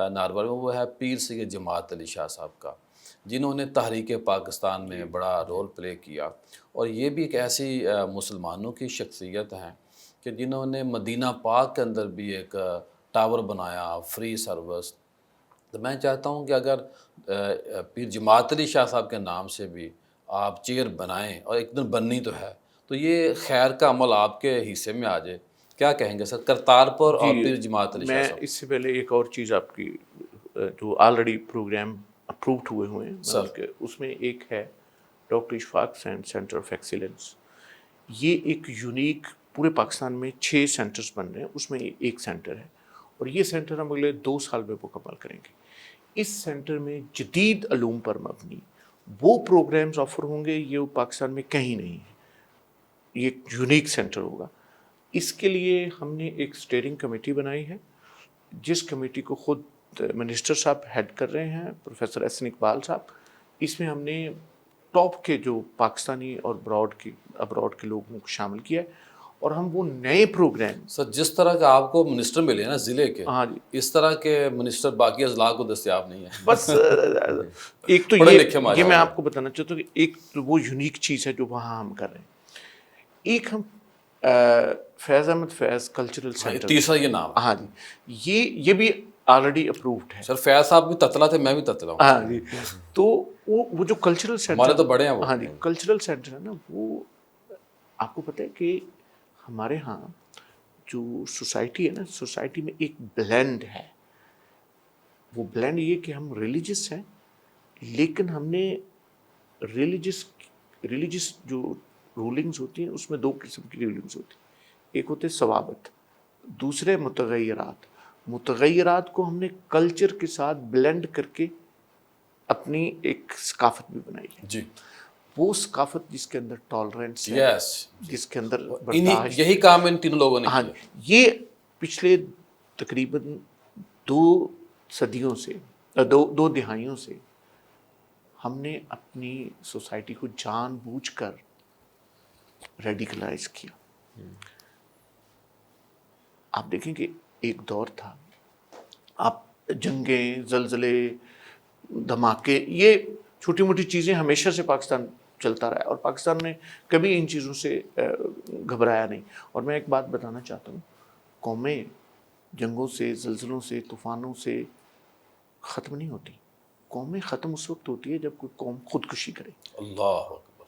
نارول میں، وہ ہے پیر سید جماعت علی شاہ صاحب کا، جنہوں نے تحریک پاکستان میں بڑا رول پلے کیا، اور یہ بھی ایک ایسی مسلمانوں کی شخصیت ہیں کہ جنہوں نے مدینہ پاک کے اندر بھی ایک ٹاور بنایا، فری سروس۔ تو میں چاہتا ہوں کہ اگر پیر جماعت علی شاہ صاحب کے نام سے بھی آپ چیئر بنائیں، اور ایک دن بننی تو ہے، تو یہ خیر کا عمل آپ کے حصے میں آ جائے۔ کیا کہیں گے سر، کرتارپور اور پیر جماعت علی شاہ میں صاحب؟ اس سے پہلے ایک اور چیز آپ کی، جو آلریڈی پروگرام اپرووڈ ہوئے ہیں، اس میں ایک ہے doctor Ashfaq centre of excellence. یہ ایک یونیک، پورے پاکستان میں 6 سینٹرز بن رہے ہیں، اس میں ایک سینٹر ہے، اور یہ سینٹر ہم اگلے 2 سال میں مکمل کریں گے۔ اس سینٹر میں جدید علوم پر مبنی وہ پروگرامز آفر ہوں گے یہ پاکستان میں کہیں نہیں ہے، یہ ایک یونیک سینٹر ہوگا۔ اس کے لیے ہم نے ایک اسٹیئرنگ کمیٹی بنائی ہے، جس کمیٹی کو خود منسٹر صاحب ہیڈ کر رہے ہیں، پروفیسر احسن اقبال صاحب۔ اس میں ہم نے ٹاپ کے جو پاکستانی اور ابراڈ کے لوگوں کو شامل کیا ہے، اور ہم وہ نئے پروگرام، سر جس طرح کا آپ کو منسٹر ملے نا ضلع کے، ہاں جی، اس طرح کے منسٹر باقی اضلاع کو دستیاب نہیں ہے۔ بس ایک تو پڑھے لکھے یہ میں آپ کو بتانا چاہتا ہوں کہ ایک تو وہ یونیک چیز ہے جو وہاں ہم کر رہے ہیں۔ ایک ہم فیض احمد فیض کلچرل سینٹر، تیسرا یہ نام ہے۔ ہاں جی، یہ بھی آلریڈی اپرووڈ ہے۔ سر فیض صاحب بھی تتلا تھے، میں بھی تتلا ہوں۔ ہاں جی، تو وہ جو کلچرل سینٹر، ہمارے تو بڑے ہیں وہ۔ ہاں جی، کلچرل سینٹر ہے نا، وہ آپ کو پتہ ہے کہ ہمارے ہاں جو سوسائٹی ہے نا، سوسائٹی میں ایک بلینڈ ہے۔ وہ بلینڈ یہ کہ ہم ریلیجس ہیں، لیکن ہم نے ریلیجس جو رولنگز ہوتی ہیں اس میں 2 قسم کی رولنگز ہوتی ہیں، ایک ہوتے ثوابت، دوسرے متغیرات کو ہم نے کلچر کے ساتھ بلینڈ کر کے اپنی ایک ثقافت بھی بنائی ہے۔ جی، وہ ثقافت جس کے اندر ٹالرنس ہے، یس، جس کے اندر برداشت، یہی کام ان تینوں لوگوں نے ہاں کیا۔ یہ پچھلے تقریباً 2 صدیوں سے، 2 دہائیوں سے ہم نے اپنی سوسائٹی کو جان بوجھ کر ریڈیکلائز کیا۔ آپ دیکھیں کہ ایک دور تھا، آپ جنگیں، زلزلے، دھماکے، یہ چھوٹی موٹی چیزیں ہمیشہ سے پاکستان چلتا رہا ہے، اور پاکستان نے کبھی ان چیزوں سے گھبرایا نہیں۔ اور میں ایک بات بتانا چاہتا ہوں، قومیں جنگوں سے، زلزلوں سے، طوفانوں سے ختم نہیں ہوتی. قومیں ختم اس وقت ہوتی ہے جب کوئی قوم خودکشی کرے. اللہ اکبر.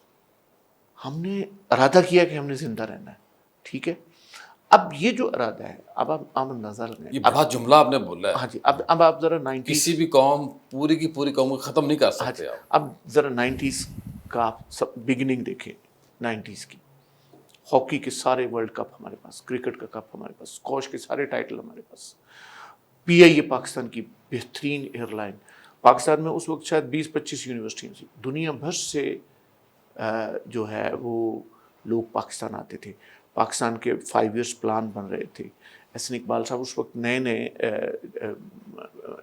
ہم نے ارادہ کیا کہ ہم نے زندہ رہنا ہے، ٹھیک ہے. اب یہ جو ارادہ ہے، اب آپ اندازہ لگائیں. یہ بہت جملہ آپ نے بولا ہے. ہاں جی. اب آپ ذرا 90s، کسی بھی قوم پوری کی پوری قوم کو ختم نہیں کر ہاں جی، سکتے آپ. اب ذرا 90s کا آپ بگننگ دیکھیں. 90s کی ہاکی کے سارے ورلڈ کپ ہمارے پاس، کرکٹ کا کپ ہمارے پاس، اسکواش کے سارے ٹائٹل ہمارے پاس. پی آئی اے پاکستان کی بہترین ایئر لائن. پاکستان میں اس وقت شاید 20-25 یونیورسٹیاں تھیں. دنیا بھر سے جو ہے وہ لوگ پاکستان آتے تھے. پاکستان کے 5 ایئرس پلان بن رہے تھے. احسن اقبال صاحب اس وقت نئے نئے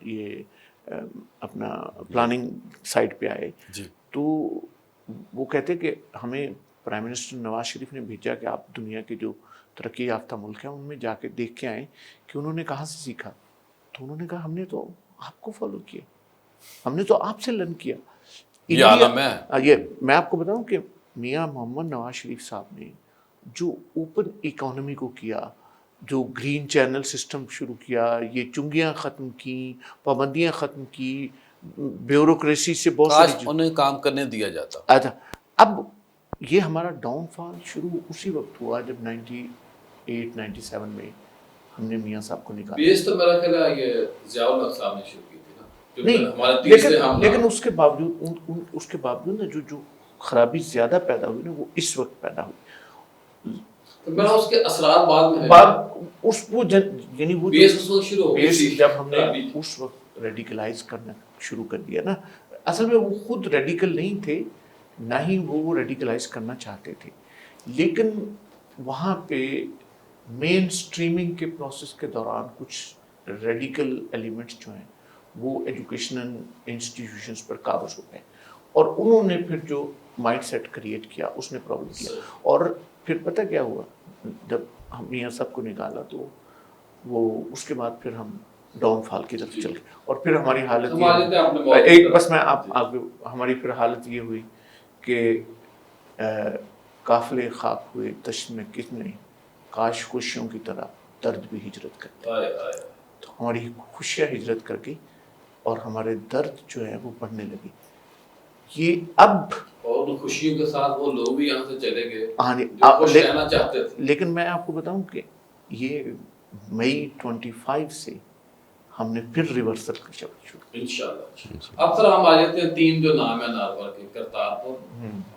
یہ اپنا پلاننگ سائٹ پہ آئے. جی. تو وہ کہتے کہ ہمیں پرائم منسٹر نواز شریف نے بھیجا کہ آپ دنیا کے جو ترقی یافتہ ملک ہیں ان میں جا کے دیکھ کے آئیں کہ انہوں نے کہاں سے سیکھا. تو انہوں نے کہا ہم نے تو آپ کو فالو کیا، ہم نے تو آپ سے لرن کیا. یہ عالم ہے. یہ میں آپ کو بتاؤں کہ میاں محمد نواز شریف صاحب نے جو اوپن اکانومی کو کیا، جو گرین چینل سسٹم شروع کیا، یہ چنگیاں ختم کی، پابندیاں ختم کی، بیوروکریسی سے بہت کاش ساری انہیں کام کرنے دیا جاتا. اچھا. اب یہ ہمارا ڈاؤن فال شروع اسی وقت ہوا جب 98-97 میں ہم نے میاں صاحب کو نکالا. بیس تو میرا خیال ہے یہ ضیاء الحق صاحب نے شروع کی تھی نا. نہیں، لیکن اس کے باوجود نا جو خرابی زیادہ پیدا ہوئی نا وہ اس وقت پیدا ہوئی. اس کے اثرات بعد میں یعنی وہ جب ہم نے اس وقت ریڈیکلائز کرنا شروع کر دیا نا. اصل میں وہ خود ریڈیکل نہیں تھے، نہ ہی وہ ریڈیکلائز کرنا چاہتے تھے، لیکن وہاں پہ مین سٹریمنگ کے پروسیس کے دوران کچھ ریڈیکل ایلیمنٹس جو ہیں وہ ایجوکیشنل انسٹیٹیوشنز پر قابض ہو گئے، اور انہوں نے پھر جو مائنڈ سیٹ کریٹ کیا اس نے پرابلم کیا. اور پھر پتہ کیا ہوا، جب ہم میاں سب کو نکالا تو وہ اس کے بعد پھر ہم ڈاؤن فال کی طرف چل گئے. اور پھر ہماری حالت ہماری پھر حالت یہ ہوئی کہ قافلے خاک ہوئے تشن میں کتنے، کاش خوشیوں کی طرح درد بھی ہجرت کرتے. تو ہماری خوشیاں ہجرت کر گئی اور ہمارے درد جو ہے وہ بڑھنے لگے. یہ اب اور خوشیوں کے ساتھ وہ لوگ بھی یہاں سے چلے گئے جو خوش رہنا چاہتے تھے. لیکن میں آپ کو بتاؤں کہ یہ مئی 25 سے ہم نے پھر ریورسل کا شروع انشاءاللہ. اب سر ہم آ جاتے ہیں 3 جو نام ہے نارول کے، کرتارپور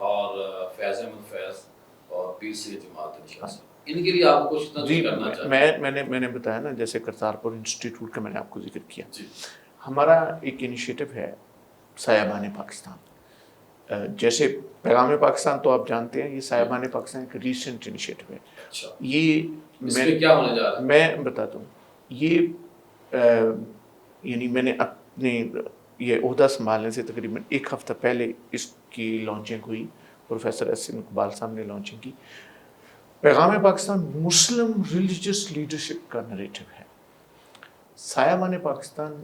اور فیض احمد فیض اور پیر سید جماعت انشاءاللہ. ان کے لیے آپ کو کچھ جی کرنا چاہیے. میں نے بتایا نا، جیسے کرتارپور انسٹیٹیوٹ کا میں نے آپ کو ذکر کیا. ہمارا ایک انیشیٹو ہے سایبان پاکستان. جیسے پیغام پاکستان تو آپ جانتے ہیں، یہ سایبان پاکستان ایک ریسنٹ انیشیٹو ہے. یہ کیا ہونے جا رہا ہے میں بتاتا ہوں. یہ یعنی میں نے اپنے یہ عہدہ سنبھالنے سے تقریباً 1 ہفتہ پہلے اس کی لانچنگ ہوئی. پروفیسر احسن اقبال صاحب نے لانچنگ کی. پیغام پاکستان مسلم ریلیجس لیڈرشپ کا نریٹو ہے. سایبان پاکستان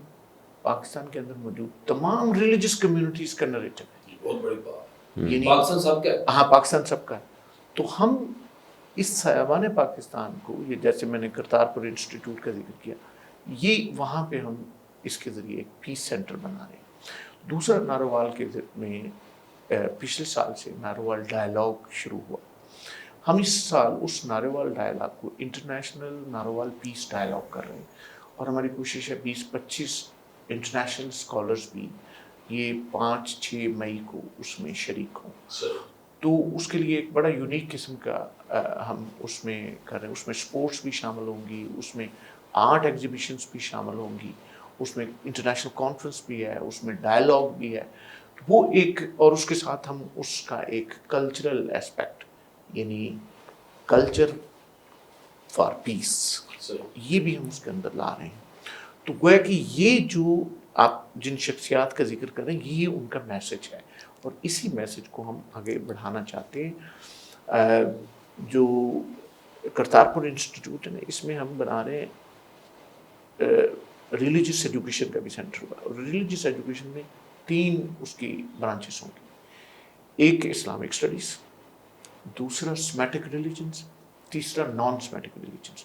پاکستان کے اندر موجود تمام ریلیجس کمیونٹیز کا نریٹو ہے. بہت بڑی بات، یعنی پاکستان سب کا ہے. ہاں، پاکستان سب کا ہے. تو ہم اس سایبان پاکستان کو، یہ جیسے میں نے کرتارپور انسٹیٹیوٹ کا ذکر کیا، یہ وہاں پہ ہم اس کے ذریعے ایک پیس سینٹر بنا رہے ہیں. دوسرا، ناروال کے میں پچھلے سال سے ناروال ڈائلاگ شروع ہوا. ہم اس سال اس ناروال ڈائلاگ کو انٹرنیشنل ناروال پیس ڈائلاگ کر رہے ہیں، اور ہماری کوشش ہے 20-25 انٹرنیشنل اسکالرز بھی یہ 5-6 مئی کو اس میں شریک ہوں. تو اس کے لیے ایک بڑا یونیک قسم کا ہم اس میں کر رہے ہیں. اس میں اسپورٹس بھی شامل ہوں گی، اس میں آرٹ ایگزیبیشنس بھی شامل ہوں گی، اس میں انٹرنیشنل کانفرنس بھی ہے، اس میں ڈائلاگ بھی ہے. وہ ایک، اور اس کے ساتھ ہم اس کا ایک کلچرل ایسپیکٹ، یعنی کلچر فار پیس، یہ بھی ہم اس کے اندر لا رہے ہیں. تو گویا کہ یہ جو آپ جن شخصیات کا ذکر کر رہے ہیں، یہ ان کا میسج ہے، اور اسی میسج کو ہم آگے بڑھانا چاہتے ہیں. جو کرتارپور انسٹیٹیوٹ ہے نا، اس میں ہم بنا رہے ہیں ریلیجس ایجوکیشن کا بھی سینٹر ہوگا. اور ریلیجس ایجوکیشن میں 3 اس کی برانچز ہوں گی. ایک اسلامک اسٹڈیز، دوسرا سمیٹک ریلیجنس، تیسرا naan somatic religions.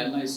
NIC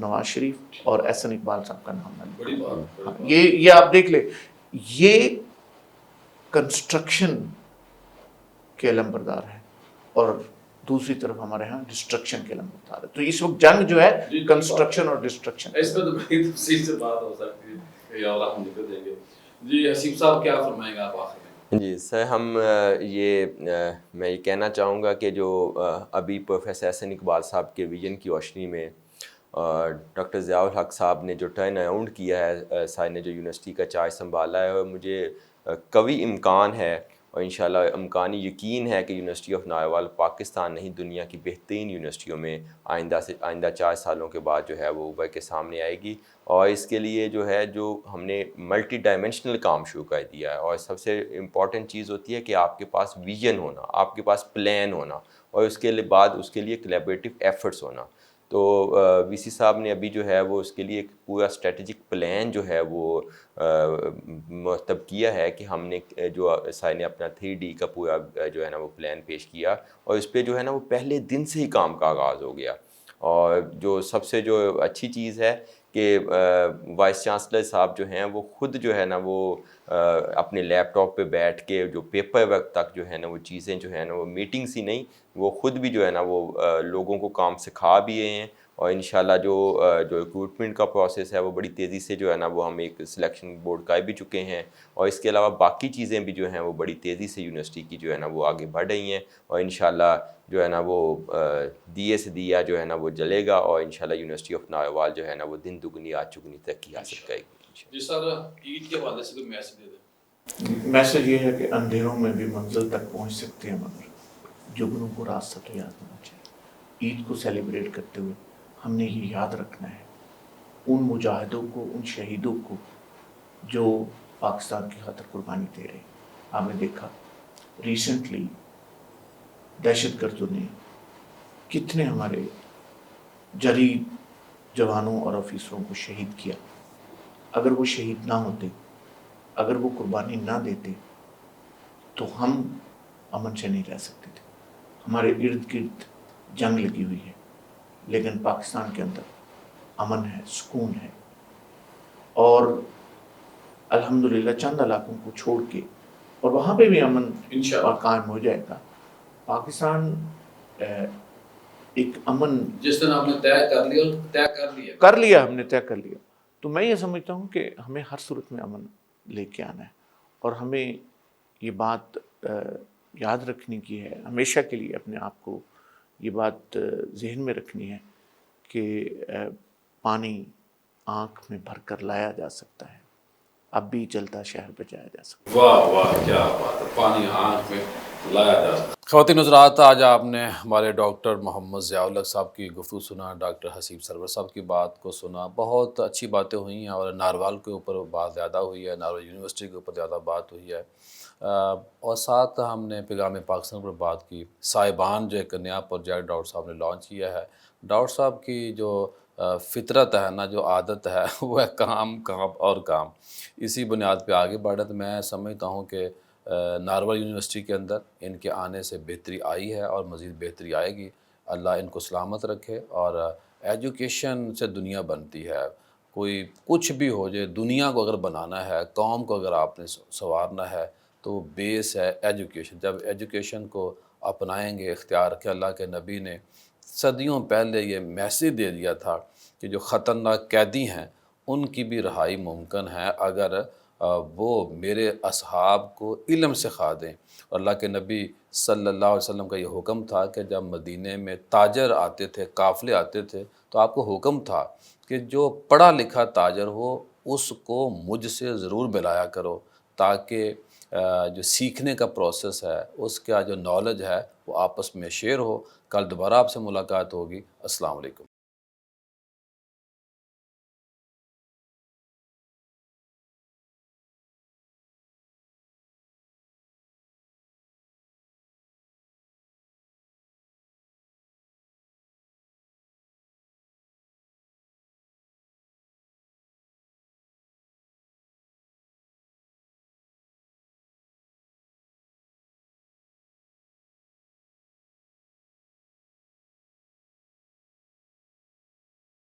Nawaz Sharif اور احسن اقبال صاحب کا نام ہے. بڑی بات. یہ آپ دیکھ لیں, یہ کنسٹرکشن کے علم بردار ہیں اور دوسری طرف ہمارے ہاں ڈسٹرکشن کے علم بردار ہے. تو اس وقت جنگ جو ہے کنسٹرکشن اور ڈسٹرکشن, اس پہ تو بڑی تفصیل سے بات ہو سکتی ہے اور ہم نکل دیں گے. جی حسیب صاحب کیا فرمائیں گے آپ آخر میں؟ جی سر, ہم میں یہ کہنا چاہوں گا کہ جو ابھی پروفیسر احسن اقبال صاحب کے ویژن کی روشنی میں ڈاکٹر ضیاء الحق صاحب نے جو ٹرن اراؤنڈ کیا ہے, سائن نے جو یونیورسٹی کا چارج سنبھالا ہے, اور مجھے قوی امکان ہے اور انشاءاللہ امکانی یقین ہے کہ یونیورسٹی آف ناروال پاکستان نہیں دنیا کی بہترین یونیورسٹیوں میں آئندہ 4 سالوں کے بعد جو ہے وہ ابھر کے سامنے آئے گی. اور اس کے لیے جو ہے جو ہم نے ملٹی ڈائمینشنل کام شروع کر دیا ہے, اور سب سے امپورٹنٹ چیز ہوتی ہے کہ آپ کے پاس ویژن ہونا, آپ کے پاس پلان ہونا, اور اس کے بعد اس کے لیے کولیبریٹو ایفرٹس ہونا. تو وی سی صاحب نے ابھی جو ہے وہ اس کے لیے ایک پورا اسٹریٹجک پلان جو ہے وہ مرتب کیا ہے کہ ہم نے جو سائن نے اپنا 3D کا پورا جو ہے نا وہ پلان پیش کیا, اور اس پہ جو ہے نا وہ پہلے دن سے ہی کام کا آغاز ہو گیا. اور جو سب سے جو اچھی چیز ہے کہ وائس چانسلر صاحب جو ہیں وہ خود جو ہے نا وہ اپنے لیپ ٹاپ پہ بیٹھ کے جو پیپر ورک تک جو ہے نا وہ چیزیں جو ہے نا وہ میٹنگس ہی نہیں, وہ خود بھی جو ہے نا وہ لوگوں کو کام سکھا بھی رہے ہیں. اور انشاءاللہ جو ریکروٹمنٹ کا پروسیس ہے وہ بڑی تیزی سے جو ہے نا وہ ہم ایک سلیکشن بورڈ کا بھی چکے ہیں, اور اس کے علاوہ باقی چیزیں بھی جو ہیں وہ بڑی تیزی سے یونیورسٹی کی جو ہے نا وہ آگے بڑھ رہی ہیں. اور انشاءاللہ جو ہے نا وہ دیے سے دیا جو ہے نا وہ جلے گا, اور انشاءاللہ یونیورسٹی آف ناروال جو ہے نا وہ دن دگنی آج چگنی ترقی حاصل کرے گی. جی سر, عید کے حوالے سے کوئی میسج دے دیں. میسج یہ ہے کہ اندھیروں میں بھی منزل تک پہنچ سکتے ہیں, مگر جگنوں کو راستہ تو یاد ہونا چاہیے. عید کو سیلیبریٹ کرتے ہوئے ہم نے یہ یاد رکھنا ہے ان مجاہدوں کو, ان شہیدوں کو جو پاکستان کی خاطر قربانی دے رہے ہیں. آپ نے دیکھا ریسنٹلی دہشت گردوں نے کتنے ہمارے جریب جوانوں اور افیسروں کو شہید کیا. اگر وہ شہید نہ ہوتے, اگر وہ قربانی نہ دیتے, تو ہم امن سے نہیں رہ سکتے تھے. ہمارے ارد گرد جنگ لگی ہوئی ہے, لیکن پاکستان کے اندر امن ہے, سکون ہے, اور الحمدللہ چند علاقوں کو چھوڑ کے, اور وہاں پہ بھی امن انشاءاللہ قائم ہو جائے گا. پاکستان ایک امن جس دن آپ نے طے کر لیا ہم نے طے کر لیا. تو میں یہ سمجھتا ہوں کہ ہمیں ہر صورت میں امن لے کے آنا ہے, اور ہمیں یہ بات یاد رکھنے کی ہے ہمیشہ کے لیے, اپنے آپ کو یہ بات ذہن میں رکھنی ہے کہ پانی آنکھ میں بھر کر لایا جا سکتا ہے, اب بھی چلتا شہر پہ جایا جا سکتا ہے. واہ واہ کیا بات ہے, پانی آنکھ میں لایا جا سکتا. خواتین حضرات, آج آپ نے ہمارے ڈاکٹر محمد ضیاء الحق صاحب کی گفتگو سنا, ڈاکٹر حسیب سرور صاحب کی بات کو سنا. بہت اچھی باتیں ہوئی ہیں, اور ناروال کے اوپر بات زیادہ ہوئی ہے, ناروال یونیورسٹی کے اوپر زیادہ بات ہوئی ہے, اور ساتھ ہم نے پیغام پاکستان پر بات کی. صاحبان جو ایک نیا پروجیکٹ ڈاکٹر صاحب نے لانچ کیا ہے. ڈاکٹر صاحب کی جو فطرت ہے نا, جو عادت ہے, وہ ہے کام اور کام. اسی بنیاد پہ آگے بڑھا. تو میں سمجھتا ہوں کہ ناروال یونیورسٹی کے اندر ان کے آنے سے بہتری آئی ہے, اور مزید بہتری آئے گی. اللہ ان کو سلامت رکھے. اور ایجوکیشن سے دنیا بنتی ہے. کوئی کچھ بھی ہو جائے, دنیا کو اگر بنانا ہے, قوم کو اگر آپ نے سنوارنا ہے, تو بیس ہے ایجوکیشن. جب ایجوکیشن کو اپنائیں گے, اختیار کے اللہ کے نبی نے صدیوں پہلے یہ میسیج دے دیا تھا کہ جو خطرناک قیدی ہیں ان کی بھی رہائی ممکن ہے اگر وہ میرے اصحاب کو علم سکھا دیں. اور اللہ کے نبی صلی اللہ علیہ وسلم کا یہ حکم تھا کہ جب مدینے میں تاجر آتے تھے, قافلے آتے تھے, تو آپ کو حکم تھا کہ جو پڑھا لکھا تاجر ہو اس کو مجھ سے ضرور ملایا کرو, تاکہ جو سیکھنے کا پروسیس ہے, اس کا جو نالج ہے, وہ آپس میں شیئر ہو. کل دوبارہ آپ سے ملاقات ہوگی. السلام علیکم.